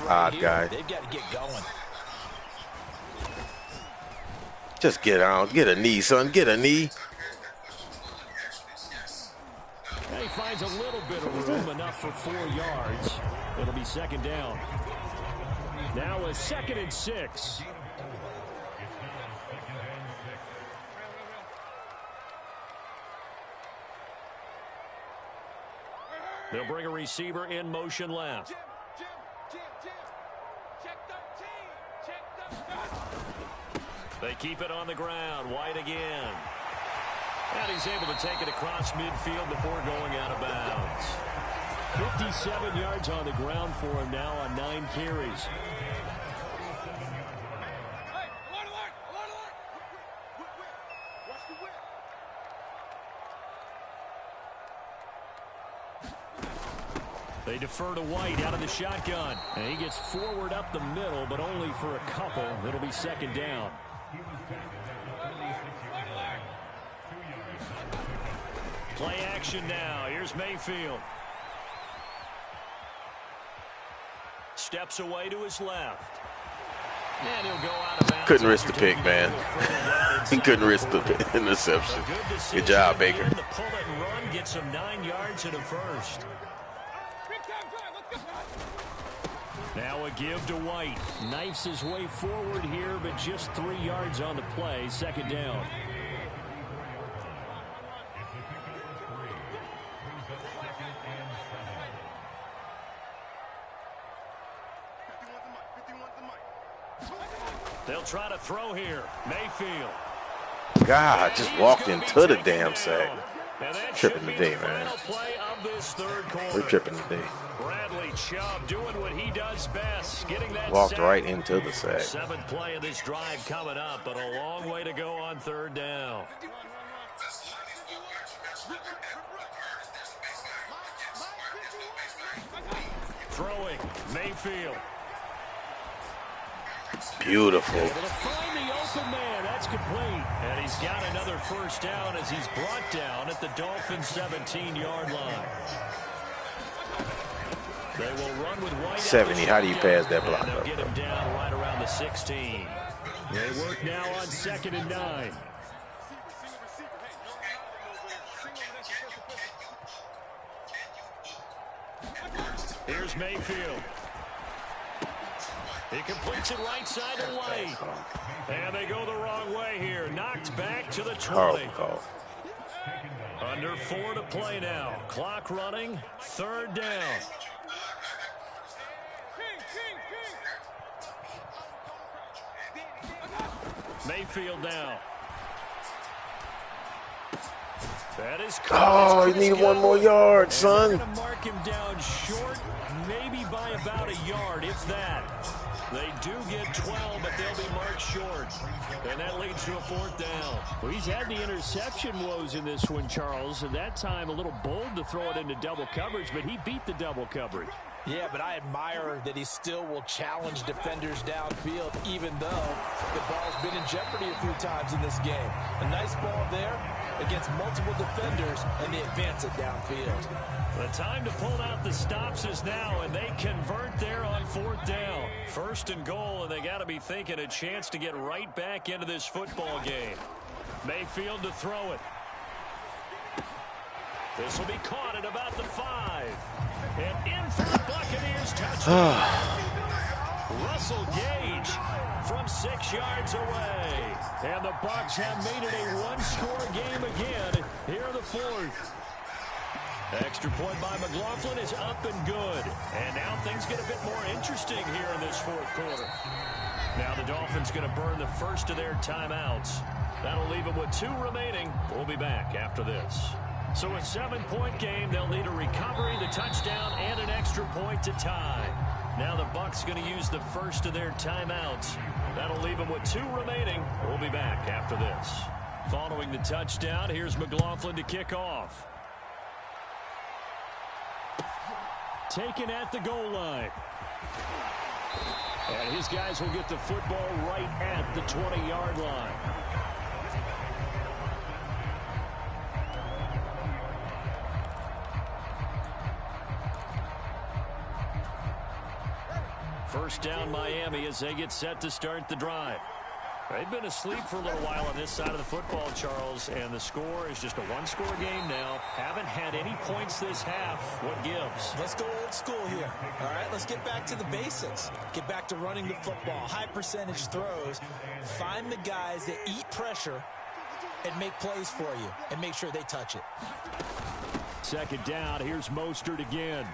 Speaker 3: odd guy. Just get out, get a knee, son, get a knee.
Speaker 1: He finds a little bit of room, enough for 4 yards. It'll be 2nd down. Now a 2nd and 6. They'll bring a receiver in motion left. They keep it on the ground. White again. And he's able to take it across midfield before going out of bounds. 57 yards on the ground for him now on 9 carries. They defer to White out of the shotgun. And he gets forward up the middle, but only for a couple. It'll be 2nd down. Play action now. Here's Mayfield. Steps away to his left. And he'll go out of bounds.
Speaker 3: Couldn't risk the pick, man. He couldn't risk the interception. Good job, Baker.
Speaker 1: The pull and run gets him 9 yards and a first.
Speaker 4: Now a give to White. Knifes his way forward here, but just 3 yards on the play. Second down. They'll try to throw here. Mayfield.
Speaker 3: God, just walked into the damn sack. Tripping today, man. We're tripping today.
Speaker 4: Bradley Chubb doing what he does best, getting that
Speaker 3: walked
Speaker 4: sack.
Speaker 3: right into the sack.
Speaker 4: 7th play of this drive coming up, but a long way to go on 3rd down. Throwing, Mayfield.
Speaker 3: Beautiful.
Speaker 4: Able to find the open man. That's complete. And he's got another first down as he's brought down at the Dolphins' 17-yard line. They will run with White.
Speaker 3: 70. How do you pass that block
Speaker 4: they'll
Speaker 3: up?
Speaker 4: get him down right around the 16. They work now on 2nd and 9. Here's Mayfield. He completes it right side to White. And they go the wrong way here. Knocked back to the 20. Under 4 to play now. Clock running. 3rd down. Mayfield now. That is
Speaker 3: oh, he needed 1 more yard, son.
Speaker 4: They're going to mark him down short, maybe by about a yard, if that. They do get 12, but they'll be marked short. And that leads to a 4th down. Well, he's had the interception woes in this one, Charles. And that time a little bold to throw it into double coverage, but he beat the double coverage.
Speaker 2: Yeah, but I admire that he still will challenge defenders downfield, even though the ball's been in jeopardy a few times in this game. A nice ball there against multiple defenders, and they advance it downfield.
Speaker 4: The time to pull out the stops is now, and they convert there on 4th down. 1st and goal, and they got to be thinking a chance to get right back into this football game. Mayfield to throw it. This will be caught at about the 5. And in for the Buccaneers touchdown. Russell Gage from 6 yards away. And the Bucs have made it a 1-score game again here in the 4th. Extra point by McLaughlin is up and good. And now things get a bit more interesting here in this 4th quarter. Now the Dolphins going to burn the first of their timeouts. That'll leave them with 2 remaining. We'll be back after this. So a 7-point game, they'll need a recovery, the touchdown, and an extra point to tie. Now the Bucs going to use the first of their timeouts. That'll leave them with 2 remaining. We'll be back after this. Following the touchdown, here's McLaughlin to kick off. Taken at the goal line. And his guys will get the football right at the 20-yard line. First down Miami as they get set to start the drive. They've been asleep for a little while on this side of the football, Charles, and the score is just a 1-score game now. Haven't had any points this half. What gives?
Speaker 2: Let's go old school here. All right, let's get back to the basics. Get back to running the football, high percentage throws. Find the guys that eat pressure and make plays for you and make sure they touch it. 2nd down, here's Mostert again.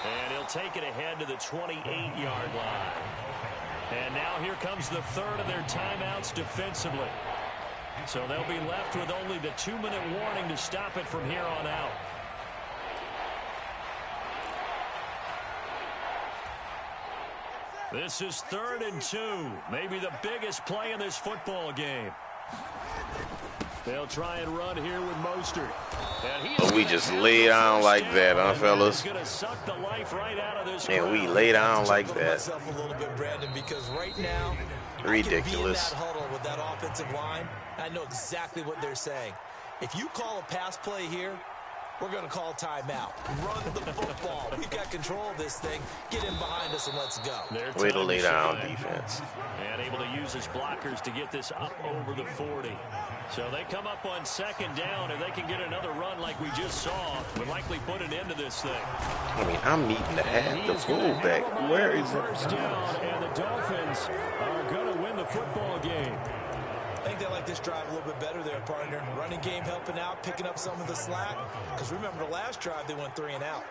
Speaker 4: And he'll take it ahead to the 28-yard line. And now here comes the 3rd of their timeouts defensively. So they'll be left with only the 2-minute warning to stop it from here on out. This is 3rd and 2. Maybe the biggest play in this football game. They'll try and run here with Mostert.
Speaker 3: But we just lay down like that, huh, fellas? And we lay down like that.
Speaker 2: A little bit, Brandon, because right now,
Speaker 3: ridiculous.
Speaker 2: I can be in that huddle with that offensive line. I know exactly what they're saying. If you call a pass play here, we're going to call timeout. Run the football. We've got control of this thing. Get in behind us and let's go.
Speaker 3: Way to lay down defense.
Speaker 4: And able to use his blockers to get this up over the 40. So they come up on second down, and they can get another run like we just saw. Would likely put an end to this thing.
Speaker 3: I mean, I'm needing to have the fullback. Where is
Speaker 4: first down, and the Dolphins are going to win the football game.
Speaker 2: I think they like this drive a little bit better there, partner. Running game helping out, picking up some of the slack. Because remember, the last drive, they went 3 and out.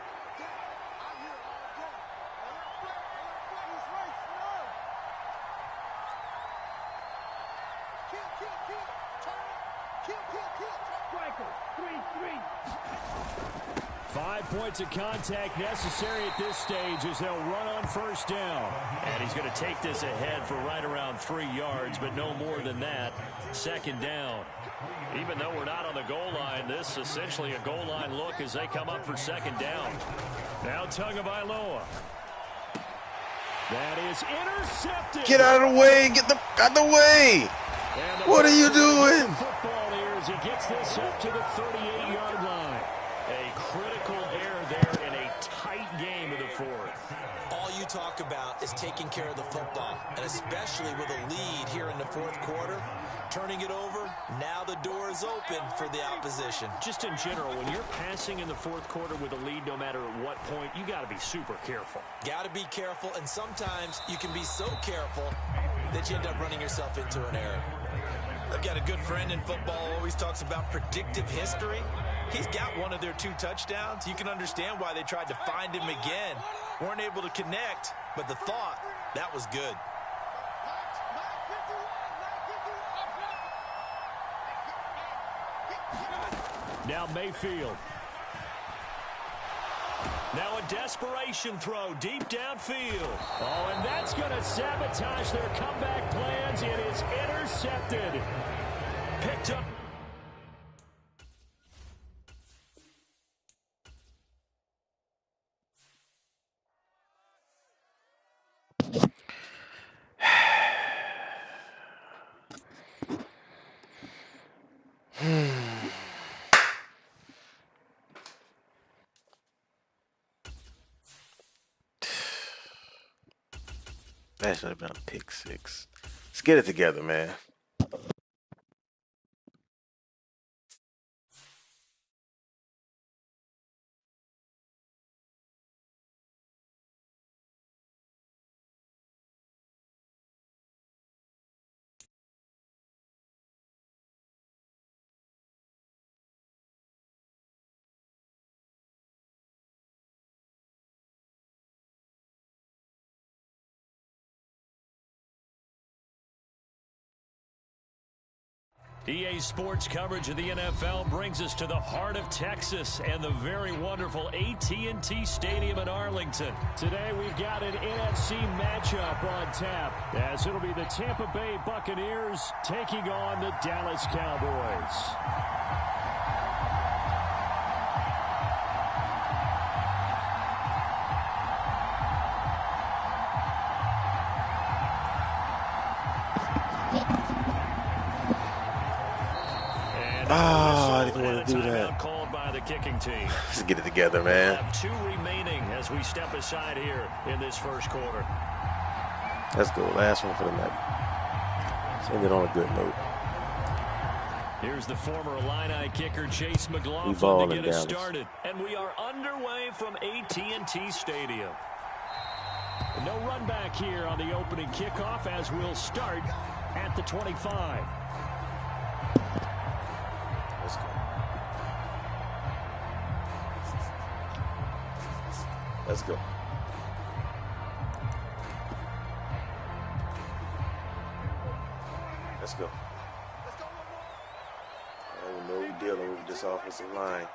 Speaker 4: Points of contact necessary at this stage as they'll run on first down. And he's going to take this ahead for right around 3 yards, but no more than that. Second down. Even though we're not on the goal line, this is essentially a goal line look as they come up for second down. Now Tagovailoa. That is intercepted.
Speaker 3: Get out of the way. Get out the way. What are you doing?
Speaker 4: Football here as he gets this up to the 38-yard line. A critical error there in a tight game of the fourth.
Speaker 2: All you talk about is taking care of the football, and especially with a lead here in the fourth quarter. Turning it over, now the door is open for the opposition.
Speaker 4: Just in general, when you're passing in the fourth quarter with a lead, no matter at what point, you got to be super careful.
Speaker 2: Got to be careful, and sometimes you can be so careful that you end up running yourself into an error. I've got a good friend in football who always talks about predictive history. He's got one of their 2 touchdowns. You can understand why they tried to find him again. Weren't able to connect, but the thought, that was good.
Speaker 4: Now Mayfield. Now a desperation throw deep downfield. Oh, and that's going to sabotage their comeback plans. It is intercepted. Picked up.
Speaker 3: That should have been a pick 6. Let's get it together, man.
Speaker 4: EA Sports coverage of the NFL brings us to the heart of Texas and the very wonderful AT&T Stadium in Arlington. Today we've got an NFC matchup on tap, as it'll be the Tampa Bay Buccaneers taking on the Dallas Cowboys.
Speaker 3: I didn't want to do that.
Speaker 4: Called by the kicking team.
Speaker 3: Let's get it together, man.
Speaker 4: We'll have 2 remaining as we step aside here in this first quarter.
Speaker 3: Let's go. Last one for the night. Let's end it on a good note.
Speaker 4: Here's the former Illini kicker Chase McLaughlin to get us
Speaker 3: Dallas
Speaker 4: started. And we are underway from AT&T Stadium. No run back here on the opening kickoff as we'll start at the 25.
Speaker 3: Let's go. Let's go. Let's go. I don't know we're dealing with this offensive line.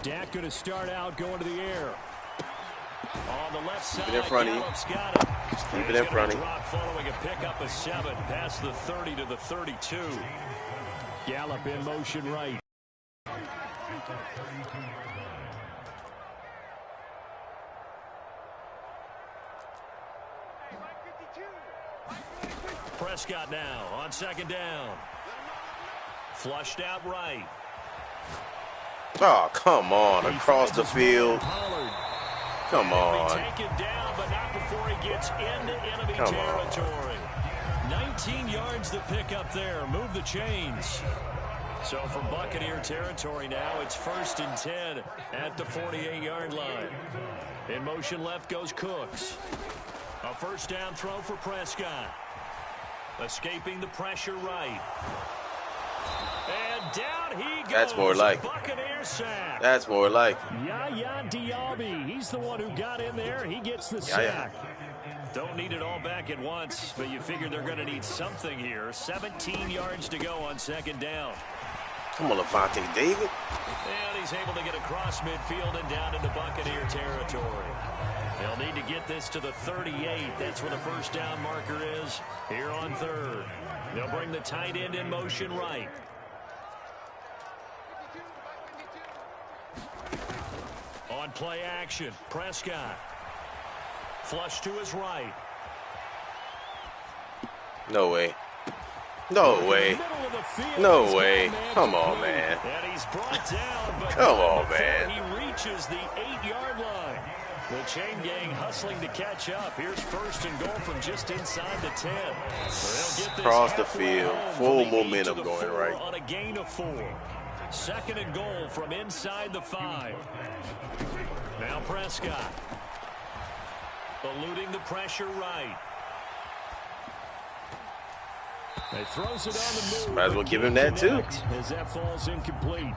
Speaker 4: Dak going to start out going to the air. On the left side,
Speaker 3: keep it in front of you.
Speaker 4: Got it.
Speaker 3: Just keep it in front of you.
Speaker 4: Following a pickup of 7 past the 30 to the 32. Gallup in motion right.
Speaker 1: Prescott now on second down. Flushed out right.
Speaker 3: Oh, come on. Across the field. Come on.
Speaker 1: Taken down, but not before he gets into enemy territory. 19 yards to pick up there. Move the chains. So from Buccaneer territory now, it's 1st and 10 at the 48-yard line. In motion left goes Cooks. A first down throw for Prescott. Escaping the pressure right. And down he goes.
Speaker 3: That's more like
Speaker 1: Buccaneer sack.
Speaker 3: That's more like
Speaker 4: Yaya Diaby. He's the one who got in there. He gets the sack.
Speaker 1: Don't need it all back at once, but you figure they're going to need something here. 17 yards to go on second down.
Speaker 3: Come on, Levante David.
Speaker 1: And he's able to get across midfield and down into Buccaneer territory. They'll need to get this to the 38. That's where the first down marker is here on third. They'll bring the tight end in motion right. On play action, Prescott. Flush to his right.
Speaker 3: No way. No way. No way. Come on, man.
Speaker 1: And he's brought down, but
Speaker 3: come on, man.
Speaker 1: He reaches the 8-yard line. The chain gang hustling to catch up. Here's 1st and goal from just inside the 10. So they'll get this
Speaker 3: across the field. Full momentum going right.
Speaker 1: On a gain of 4. 2nd and goal from inside the 5. Now Prescott. Eluding the pressure right.
Speaker 4: He throws it on the move.
Speaker 3: Might as well give him that too.
Speaker 4: As that falls incomplete.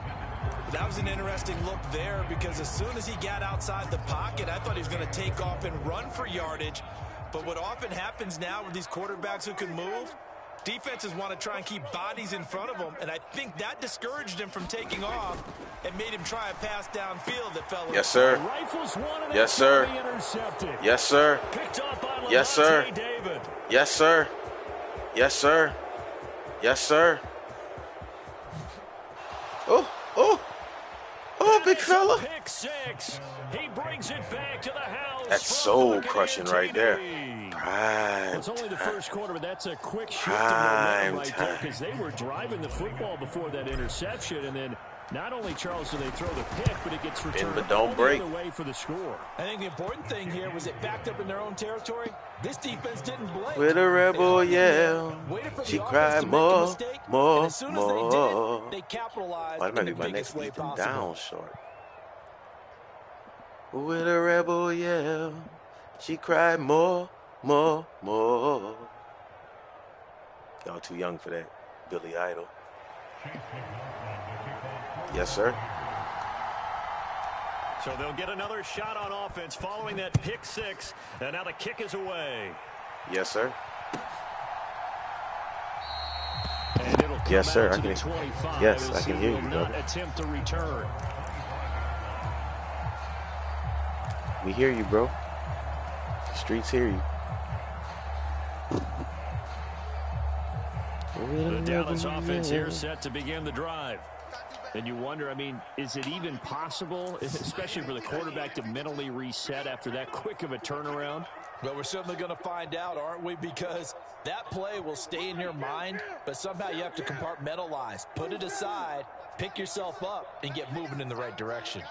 Speaker 2: That was an interesting look there because as soon as he got outside the pocket, I thought he was going to take off and run for yardage. But what often happens now with these quarterbacks who can move, defenses want to try and keep bodies in front of them, and I think that discouraged him from taking off and made him try a pass downfield that fell.
Speaker 3: Yes, sir. Yes, sir. Yes, sir. Yes, sir. Yes, sir. Yes, sir. Yes, sir. Oh, oh. Oh, big fella.
Speaker 1: Pick 6. He brings it back to the house.
Speaker 3: That's soul crushing right there. Prime
Speaker 4: it's only the first quarter, but that's a quick shift
Speaker 3: Prime
Speaker 4: right there because they were driving the football before that interception, and then not only, Charles, do they throw the pick, but it gets returned
Speaker 3: but don't break.
Speaker 4: the other way for the score.
Speaker 2: I think the important thing here was it backed up in their own territory. This defense didn't blink.
Speaker 3: With a rebel yell, she cried more, more,
Speaker 2: as soon as
Speaker 3: more.
Speaker 2: They capitalized.
Speaker 3: Why did my next way down short? With a rebel yell, she cried more, more, more. Y'all too young for that, Billy Idol. Yes, sir.
Speaker 1: So they'll get another shot on offense following that pick 6, and now the kick is away.
Speaker 3: Yes, sir.
Speaker 4: And it'll come
Speaker 3: yes, sir.
Speaker 4: I can. 25.
Speaker 3: Yes, I can hear you,
Speaker 4: not
Speaker 3: brother.
Speaker 4: Attempt to return.
Speaker 3: We hear you, bro. The streets hear you.
Speaker 4: The Dallas offense here set to begin the drive. And you wonder, I mean, is it even possible, especially for the quarterback, to mentally reset after that quick of a turnaround?
Speaker 2: Well, we're certainly going to find out, aren't we? Because that play will stay in your mind, but somehow you have to compartmentalize. Put it aside, pick yourself up, and get moving in the right direction.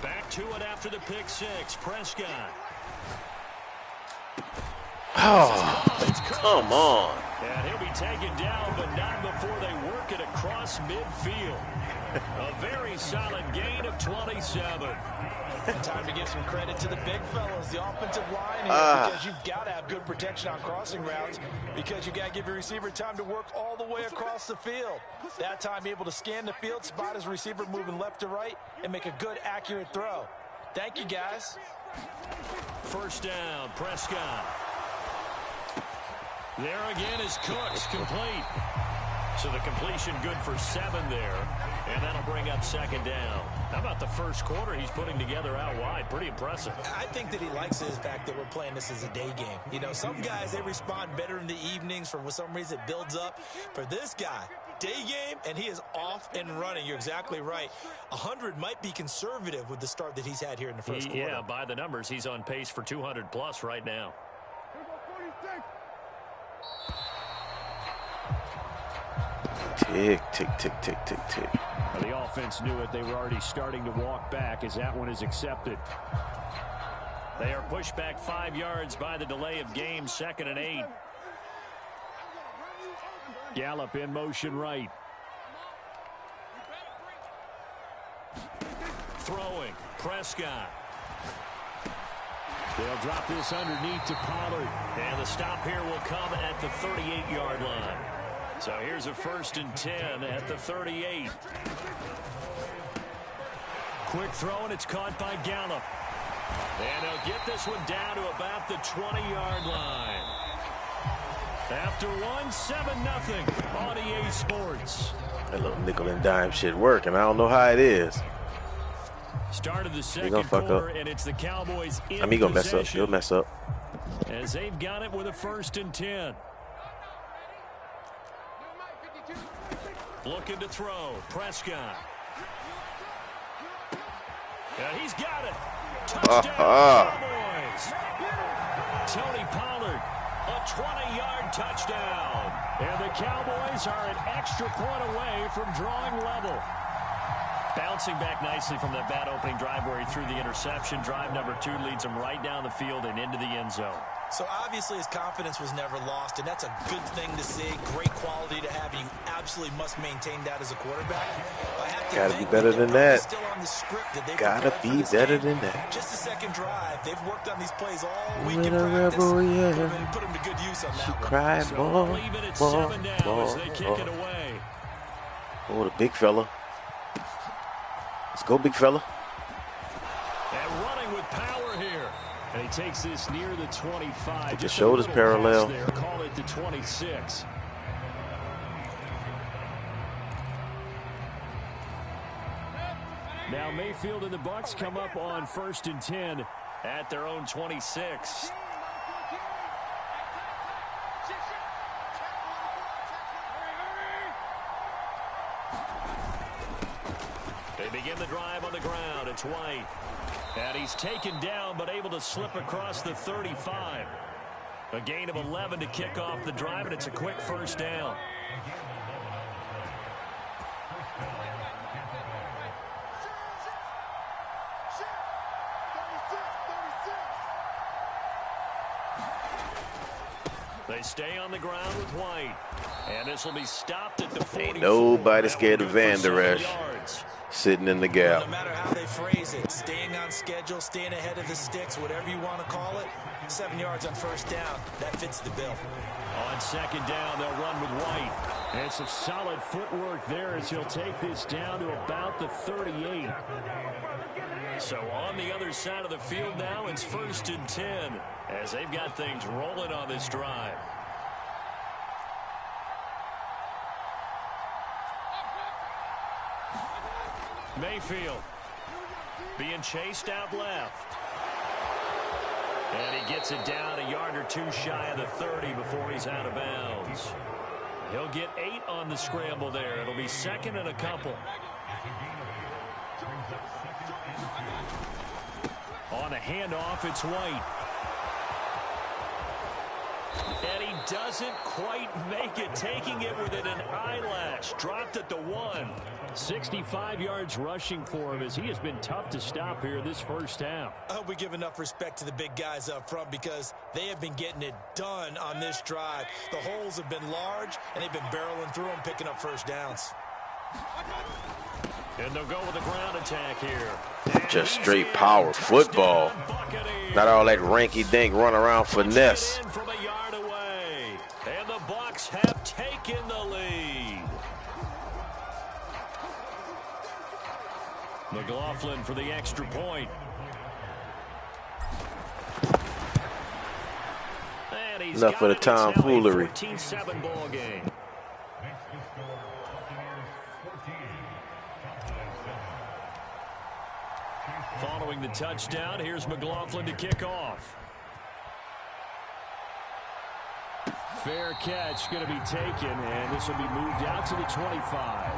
Speaker 1: Back to it after the pick 6. Prescott.
Speaker 3: Oh, come on.
Speaker 1: And he'll be taken down, but not before they work it across midfield. A very solid gain of 27.
Speaker 2: Time to give some credit to the big fellas, the offensive line here, because you've got to have good protection on crossing routes, because you've got to give your receiver time to work all the way across the field. That time able to scan the field, spot his receiver moving left to right, and make a good, accurate throw. Thank you, guys.
Speaker 1: First down, Prescott. There again is Cooks, complete.
Speaker 4: So the completion good for 7 there, and that'll bring up second down. How about the first quarter he's putting together out wide? Pretty impressive.
Speaker 2: I think that he likes the fact that we're playing this as a day game. You know, some guys, they respond better in the evenings. For some reason, it builds up. For this guy, day game, and he is off and running. You're exactly right. 100 might be conservative with the start that he's had here in the first quarter.
Speaker 4: Yeah, by the numbers, he's on pace for 200+ right now.
Speaker 3: Tick, tick, tick, tick, tick, tick.
Speaker 4: Well, the offense knew it. They were already starting to walk back as that one is accepted. They are pushed back 5 yards by the delay of game, 2nd and 8. Gallup in motion right. Throwing. Prescott. They'll drop this underneath to Pollard. And the stop here will come at the 38-yard line. So here's a 1st and 10 at the 38. Quick throw, and it's caught by Gallup. And they'll get this one down to about the 20-yard line. After 7-0 on EA Sports.
Speaker 3: That little nickel and dime shit working. I don't know how it is.
Speaker 4: Start of the second quarter, and it's the Cowboys in
Speaker 3: he gonna mess up. He'll mess up.
Speaker 4: As they've got it with a 1st and 10. Looking to throw. Prescott. And he's got it. Touchdown, Cowboys. Tony Pollard, a 20-yard touchdown. And the Cowboys are an extra point away from drawing level. Bouncing back nicely from that bad opening drive where he threw the interception. Drive number 2 leads him right down the field and into the end zone.
Speaker 2: So obviously his confidence was never lost, and that's a good thing to see. Great quality to have. You absolutely must maintain that as a quarterback.
Speaker 3: Gotta be better than that. Gotta be better than that.
Speaker 2: Just the second drive. They've worked on these plays all week in practice. Put them to good use on that one.
Speaker 3: Cry more. Oh, the big fella. Let's go, big fella.
Speaker 4: And running with power here. And he takes this near the 25.
Speaker 3: The shoulders parallel.
Speaker 4: There, call it the 26. Now Mayfield and the Bucs come up on 1st and 10 at their own 26. They begin the drive on the ground. It's White. And he's taken down, but able to slip across the 35. A gain of 11 to kick off the drive, and it's a quick 1st down. They stay on the ground with White. And this will be stopped at the 44.
Speaker 3: Ain't nobody scared of Van Der Esch sitting in the gap.
Speaker 2: No matter how they phrase it, staying on schedule, staying ahead of the sticks, whatever you want to call it, 7 yards on 1st down, that fits the bill.
Speaker 4: On 2nd down, they'll run with White. And some solid footwork there as he'll take this down to about the 38. So on the other side of the field now, it's 1st and 10 as they've got things rolling on this drive. Mayfield being chased out left. And he gets it down a yard or 2 shy of the 30 before he's out of bounds. He'll get 8 on the scramble there. It'll be 2nd and a couple. On a handoff, it's White. And he doesn't quite make it, taking it within an eyelash. Dropped at the 1. 65 yards rushing for him as he has been tough to stop here this first half.
Speaker 2: I hope we give enough respect to the big guys up front because they have been getting it done on this drive. The holes have been large, and they've been barreling through them, picking up 1st downs.
Speaker 4: And they'll go with the ground attack here.
Speaker 3: Just straight power football. Not all that ranky-dink run around finesse.
Speaker 4: From a yard away. And the Bucs have taken the lead. McLaughlin for the extra point. And he's
Speaker 3: enough of the tomfoolery.
Speaker 4: 14-7 ball game. Following the touchdown, here's McLaughlin to kick off. Fair catch going to be taken, and this will be moved out to the 25.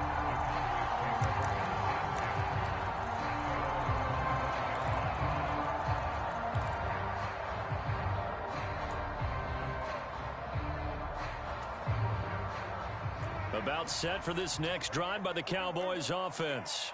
Speaker 4: About set for this next drive by the Cowboys offense.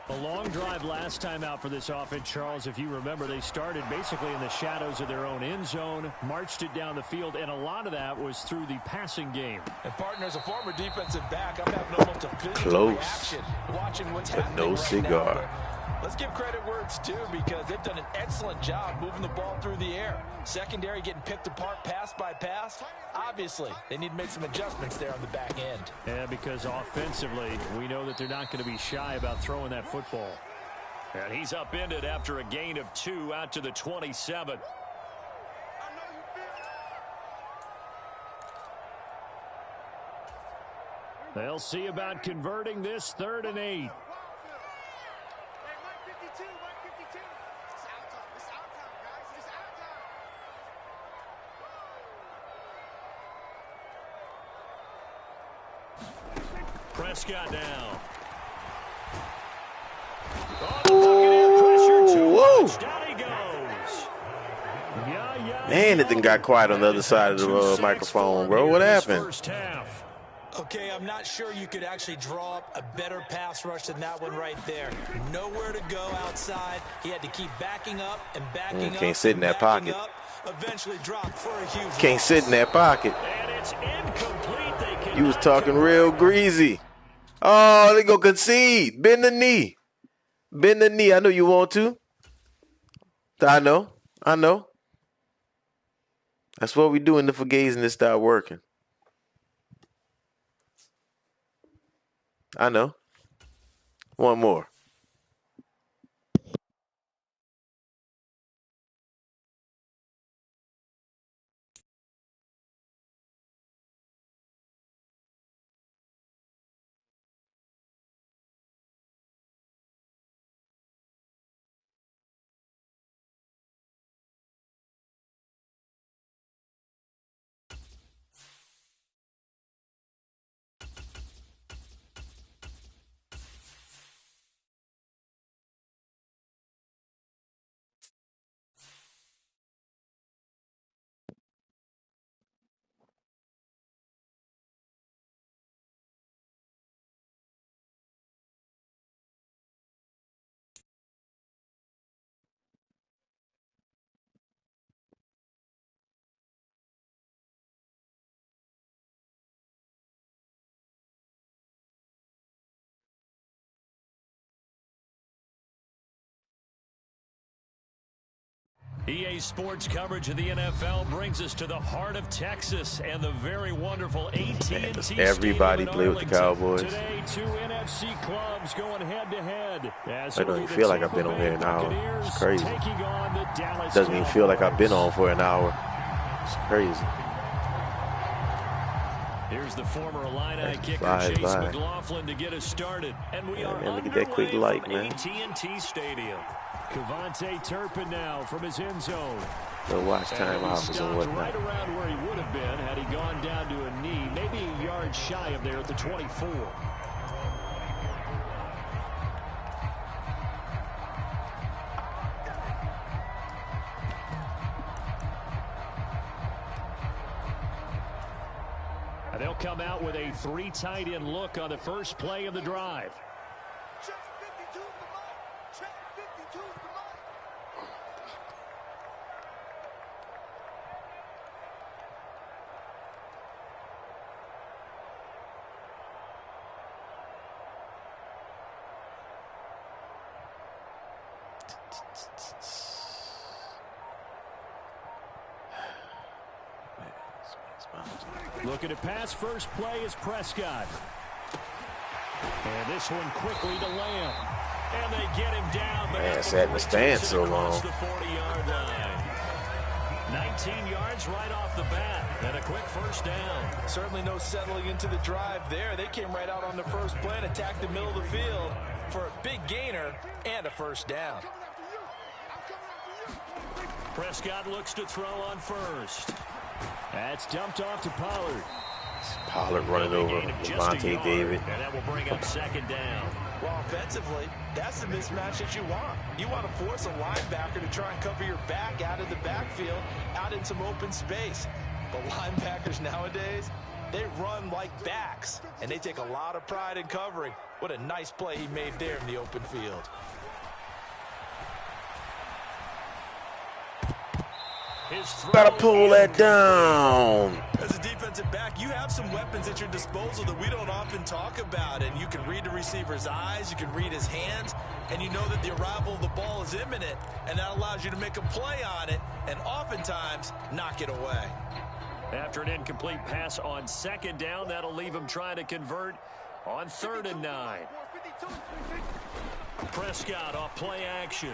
Speaker 4: A long drive last time out for this offense, Charles. If you remember, they started basically in the shadows of their own end zone, marched it down the field, and a lot of that was through the passing game.
Speaker 2: And partner, as a former defensive back, I'm having almost a physical reaction watching what's happening
Speaker 3: no
Speaker 2: right
Speaker 3: cigar.
Speaker 2: now. Let's give credit where it's due, because they've done an excellent job moving the ball through the air. Secondary getting picked apart pass by pass. Obviously, they need to make some adjustments there on the back end.
Speaker 4: Yeah, because offensively, we know that they're not going to be shy about throwing that football. And he's upended after a gain of 2 out to the 27. They'll see about converting this 3rd and 8. Prescott now. Down he goes.
Speaker 3: Man, it done got quiet on the other side of the microphone, bro. What happened?
Speaker 2: Okay, I'm not sure you could actually draw up a better pass rush than that one right there. Nowhere to go outside. He had to keep backing up and backing up.
Speaker 3: Can't sit in that pocket.
Speaker 2: Eventually dropped for a huge
Speaker 3: Can't sit in that pocket.
Speaker 4: And it's incomplete.
Speaker 3: You was talking real greasy. Oh, they go concede. Bend the knee. Bend the knee. I know you want to. I know. That's what we do in the forgazing and start working. I know. One more.
Speaker 4: EA Sports coverage of the NFL brings us to the heart of Texas and the very wonderful AT&T
Speaker 3: Everybody play with the Cowboys.
Speaker 4: Today, 2 NFC clubs going head-to-head.
Speaker 3: I don't even feel like I've been on here an hour. It's crazy. Doesn't even feel like I've been on for an hour. It's crazy.
Speaker 4: Here's the former Illini kicker Chase McLaughlin to get us started. And we are
Speaker 3: man, look at that quick light, man.
Speaker 4: AT&T Stadium. Cavante Turpin now from his end zone.
Speaker 3: The watch time offers and whatnot.
Speaker 4: Right around where he would have been had he gone down to a knee, maybe a yard shy of there at the 24. And they'll come out with a 3 tight end look on the first play of the drive. Looking to pass, first play is Prescott. And this one quickly to Lamb. And they get him down.
Speaker 3: Man, sat in the stand so long.
Speaker 4: The 40-yard line. 19 yards right off the bat. And a quick first down.
Speaker 2: Certainly no settling into the drive there. They came right out on the first play and attacked the middle of the field for a big gainer and a first down.
Speaker 1: Prescott looks to throw on first. That's dumped off to Pollard.
Speaker 3: Pollard running over Devontae David.
Speaker 1: And that will bring up second down.
Speaker 2: Well, offensively, that's the mismatch that you want. You want to force a linebacker to try and cover your back out of the backfield, out in some open space. But linebackers nowadays, they run like backs, and they take a lot of pride in covering. What a nice play he made there in the open field.
Speaker 3: Gotta pull that down.
Speaker 5: As a defensive back, you have some weapons at your disposal that we don't often talk about. And you can read the receiver's eyes, you can read his hands, and you know that the arrival of the ball is imminent. And that allows you to make a play on it and oftentimes knock it away.
Speaker 1: After an incomplete pass on second down, that'll leave him trying to convert on 3rd and 9. Prescott off play action.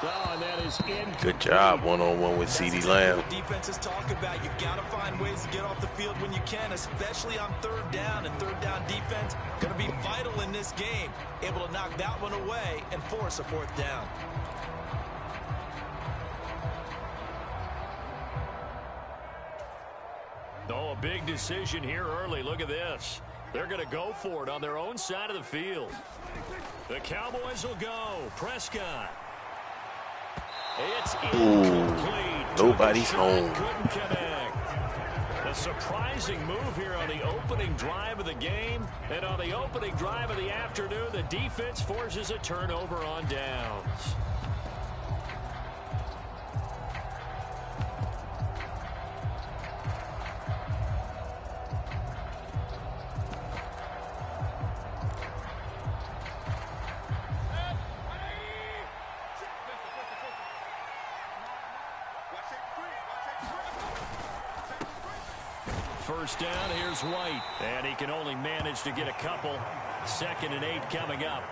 Speaker 1: Oh, and that is incomplete.
Speaker 3: Good job, one-on-one with CeeDee Lamb.
Speaker 5: Defenses talk about you've got to find ways to get off the field when you can, especially on 3rd down. And 3rd down defense going to be vital in this game, able to knock that one away and force a 4th down.
Speaker 1: Oh, a big decision here early. Look at this. They're going to go for it on their own side of the field. The Cowboys will go. Prescott. It's incomplete.
Speaker 3: Nobody's home.
Speaker 1: Couldn't connect. A surprising move here on the opening drive of the game. And on the opening drive of the afternoon, the defense forces a turnover on downs. First down, here's White. And he can only manage to get a couple. 2nd and 8 coming up.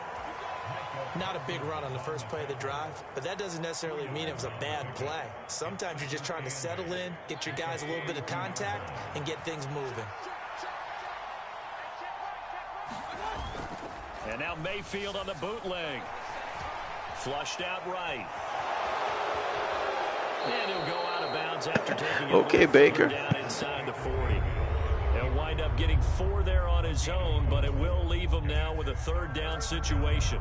Speaker 2: Not a big run on the first play of the drive, but that doesn't necessarily mean it was a bad play. Sometimes you're just trying to settle in, get your guys a little bit of contact, and get things moving.
Speaker 1: And now Mayfield on the bootleg. Flushed out right. And he'll go out of bounds after taking it.
Speaker 3: Okay, Baker.
Speaker 1: Down inside the 40. He'll wind up getting 4 there on his own, but it will leave him now with a 3rd down situation.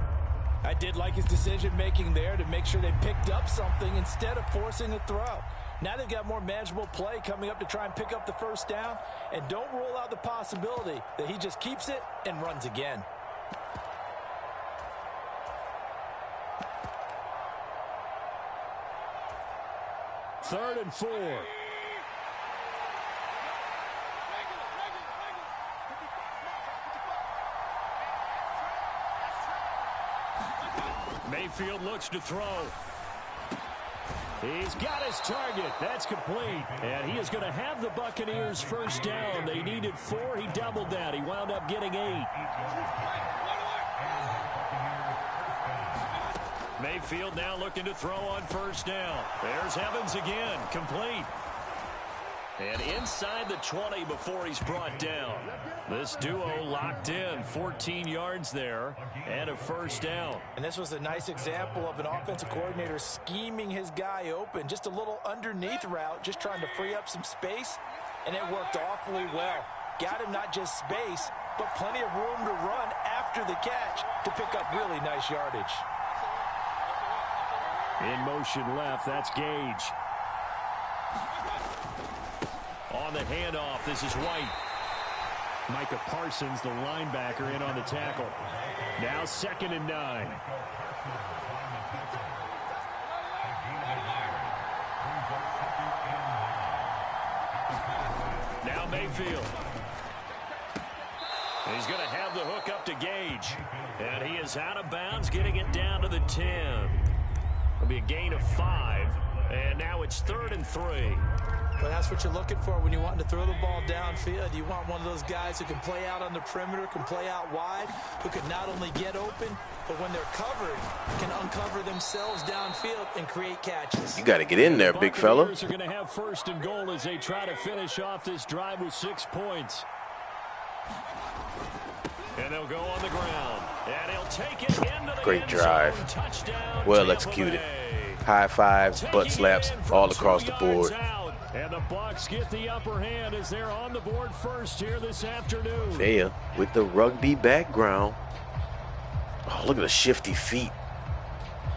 Speaker 2: I did like his decision-making there to make sure they picked up something instead of forcing a throw. Now they've got more manageable play coming up to try and pick up the 1st down, and don't rule out the possibility that he just keeps it and runs again.
Speaker 1: Third and 4. Mayfield looks to throw. He's got his target. That's complete. And he is going to have the Buccaneers 1st down. They needed 4. He doubled that. He wound up getting 8. Mayfield now looking to throw on 1st down. There's Evans again. Complete. And inside the 20 before he's brought down. This duo locked in. 14 yards there and a 1st down.
Speaker 2: And this was a nice example of an offensive coordinator scheming his guy open. Just a little underneath route, just trying to free up some space. And it worked awfully well. Got him not just space, but plenty of room to run after the catch to pick up really nice yardage.
Speaker 1: In motion left, that's Gage. On the handoff, this is White. Micah Parsons, the linebacker, in on the tackle. Now 2nd and 9. Now Mayfield. He's going to have the hook up to Gage. And he is out of bounds, getting it down to the 10. It'll be a gain of 5, and now it's 3rd and 3.
Speaker 2: Well, that's what you're looking for when you want to throw the ball downfield. You want one of those guys who can play out on the perimeter, can play out wide, who can not only get open, but when they're covered, can uncover themselves downfield and create catches.
Speaker 3: You got to get in there, big fella.
Speaker 1: Buccaneers are going to have 1st and goal as they try to finish off this drive with 6 points.
Speaker 4: And they'll go on the ground. And he'll take it into the
Speaker 3: Great
Speaker 4: end
Speaker 3: drive.
Speaker 4: zone. Touchdown,
Speaker 3: Well
Speaker 4: Tampa
Speaker 3: executed.
Speaker 4: Bay.
Speaker 3: High fives, butt slaps, all across the board.
Speaker 4: And the Bucs get the upper hand as they're on the board first here this afternoon.
Speaker 3: Vea with the rugby background. Oh, look at the shifty feet.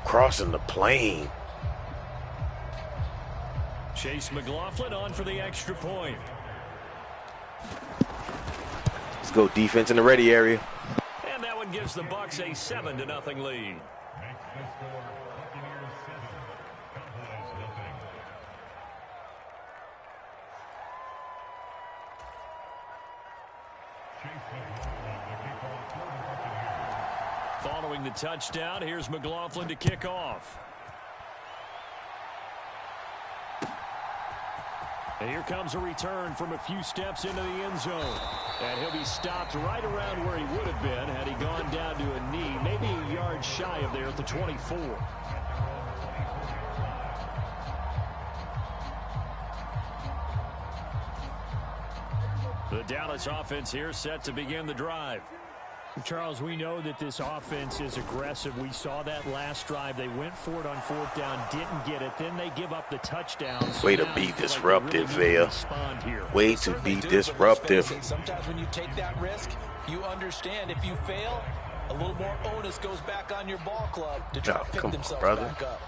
Speaker 3: Crossing the plane.
Speaker 4: Chase McLaughlin on for the extra point.
Speaker 3: Let's go defense in the ready area.
Speaker 4: And that one gives the Bucs a 7-0 lead. Following the touchdown, here's McLaughlin to kick off. And here comes a return from a few steps into the end zone. And he'll be stopped right around where he would have been had he gone down to a knee, maybe a yard shy of there at the 24. The Dallas offense here set to begin the drive. Charles, we know that this offense is aggressive. We saw that last drive. They went for it on fourth down, didn't get it. Then they give up the touchdown. So
Speaker 3: way to be disruptive, Vea. Way to be disruptive.
Speaker 2: Sometimes when you take that risk, you understand if you fail, a little more onus goes back on your ball club to try to pick themselves back up.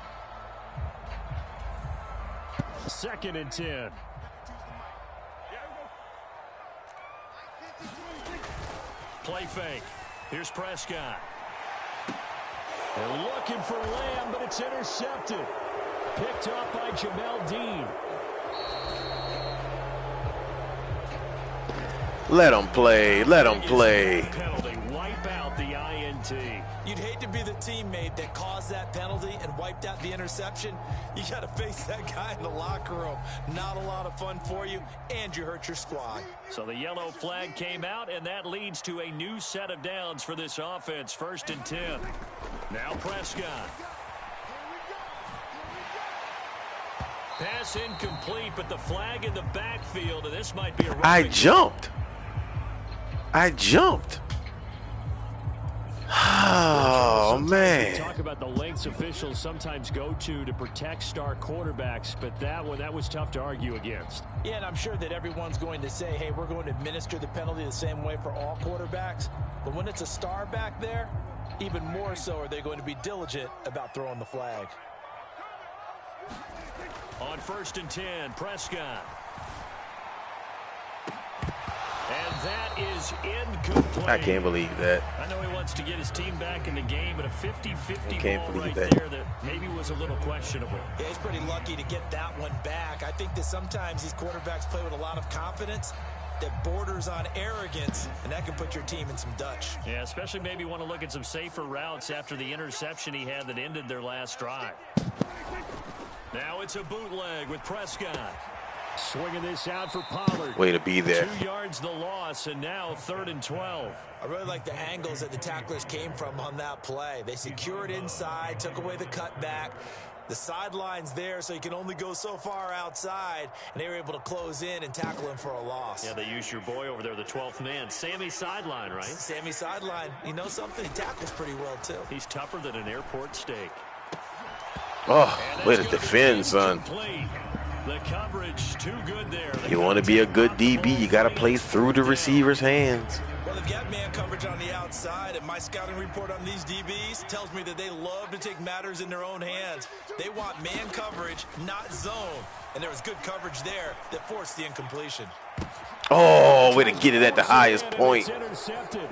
Speaker 4: 2nd and 10. Play fake. Here's Prescott. They're looking for Lamb, but it's intercepted. Picked up by Jamel Dean.
Speaker 3: Let him play. Let him play.
Speaker 4: Penalty. Wipe out the INT.
Speaker 5: You'd hate to be the teammate that caused that penalty and wiped out the interception. You got to face that guy in the locker room. Not a lot of fun for you, and you hurt your squad.
Speaker 4: So the yellow flag came out, and that leads to a new set of downs for this offense. 1st and 10. Now Prescott. Pass incomplete, but the flag in the backfield, and this might be a...
Speaker 3: I jumped. Oh, man.
Speaker 4: We talk about the lengths officials sometimes go to protect star quarterbacks, but that was tough to argue against.
Speaker 2: Yeah, and I'm sure that everyone's going to say, hey, we're going to administer the penalty the same way for all quarterbacks. But when it's a star back there, even more so are they going to be diligent about throwing the flag.
Speaker 4: On 1st and 10, Prescott. And that is incomplete.
Speaker 3: I can't believe that.
Speaker 4: I know he wants to get his team back in the game, but a 50-50 ball right
Speaker 3: that.
Speaker 4: there that maybe was a little questionable.
Speaker 2: Yeah, he's pretty lucky to get that one back. I think that sometimes these quarterbacks play with a lot of confidence that borders on arrogance, and that can put your team in some Dutch.
Speaker 4: Yeah, especially maybe want to look at some safer routes after the interception he had that ended their last drive. Now it's a bootleg with Prescott. Swinging this out for Pollard.
Speaker 3: Way to be there.
Speaker 4: 2 yards the loss, and now 3rd and 12.
Speaker 2: I really like the angles that the tacklers came from on that play. They secured inside, took away the cutback. The sideline's there, so you can only go so far outside, and they were able to close in and tackle him for a loss.
Speaker 4: Yeah, they used your boy over there, the 12th man. Sammy Sideline, right?
Speaker 2: Sammy Sideline. You know something? He tackles pretty well, too.
Speaker 4: He's tougher than an airport steak.
Speaker 3: Oh, way to defend, son.
Speaker 4: The coverage too good there.
Speaker 3: You want to be a good DB, you got to play through the receiver's hands.
Speaker 5: Well, they've got man coverage on the outside, and my scouting report on these DBs tells me that they love to take matters in their own hands. They want man coverage, not zone. And there was good coverage there that forced the incompletion.
Speaker 3: Oh, way to get it at the highest point.
Speaker 4: Intercepted.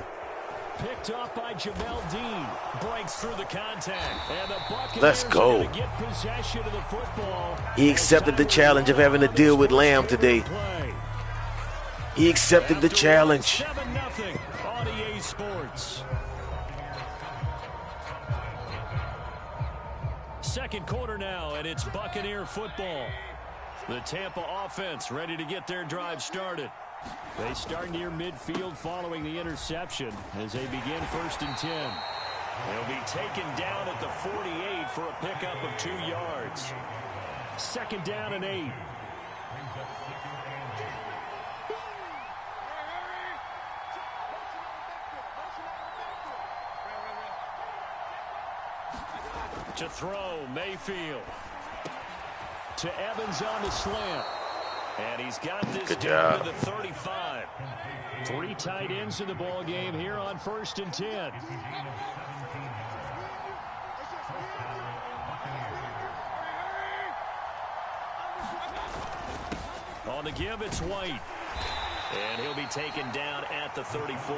Speaker 4: Picked up by Jamel Dean. Breaks through the contact. And the Buccaneers
Speaker 3: Let's go.
Speaker 4: get possession of the football.
Speaker 3: He accepted the challenge of having to deal with Lamb today. He accepted the challenge.
Speaker 4: 7-0 on EA Sports. Second quarter now, and it's Buccaneer football. The Tampa offense ready to get their drive started. They start near midfield following the interception as they begin 1st and 10. They'll be taken down at the 48 for a pickup of 2 yards. 2nd down and 8. To throw, Mayfield. To Evans on the slant. And he's got this down to the 35. 3 tight ends in the ball game here on 1st and 10. On the give, it's White. And he'll be taken down at the 34.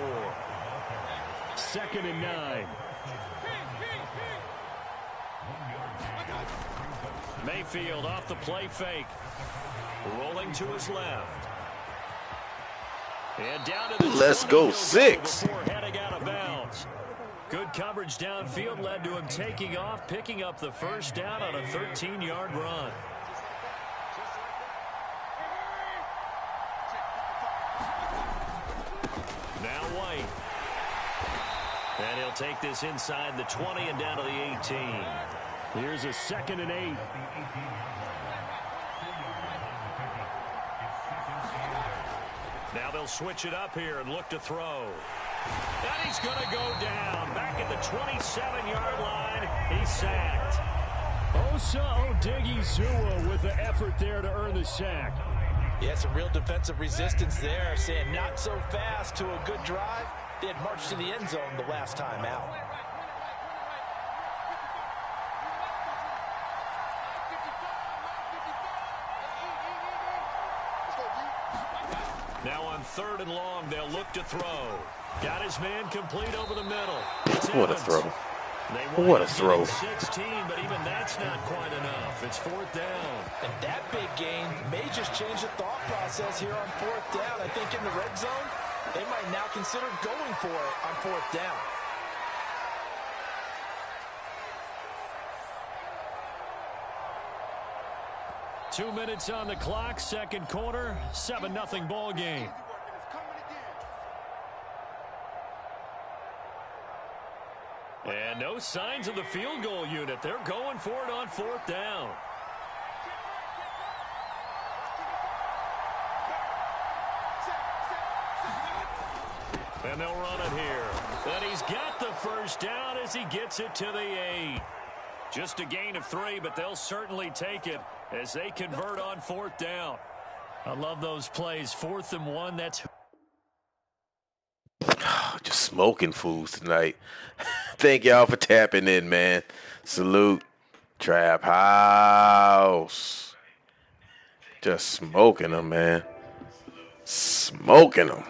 Speaker 4: 2nd and 9. Mayfield off the play fake. Rolling to his left. And down to the
Speaker 3: Let's go 6.
Speaker 4: Before heading out of bounds. Good coverage downfield led to him taking off, picking up the 1st down on a 13-yard run. Now White. And he'll take this inside the 20 and down to the 18. Here's a 2nd and 8. Now they'll switch it up here and look to throw. And he's going to go down. Back at the 27-yard line. He's sacked. Osa Odighizuwa with the effort there to earn the sack.
Speaker 2: Yeah, some real defensive resistance there, saying not so fast to a good drive. They had marched to the end zone the last time out.
Speaker 4: Now on 3rd and long, they'll look to throw. Got his man complete over the middle.
Speaker 3: What a throw. What a throw.
Speaker 4: 16, but even that's not quite enough. It's 4th down.
Speaker 2: And that big gain may just change the thought process here on 4th down. I think in the red zone, they might now consider going for it on 4th down.
Speaker 4: Two minutes on the clock, 2nd quarter, 7-0 ball game. And no signs of the field goal unit. They're going for it on 4th down. And they'll run it here. And he's got the 1st down as he gets it to the 8. Just a gain of 3, but they'll certainly take it as they convert on 4th down. I love those plays. 4th and 1, that's...
Speaker 3: Just smoking fools tonight. Thank y'all for tapping in, man. Salute. Trap House. Just smoking them, man. Smoking them.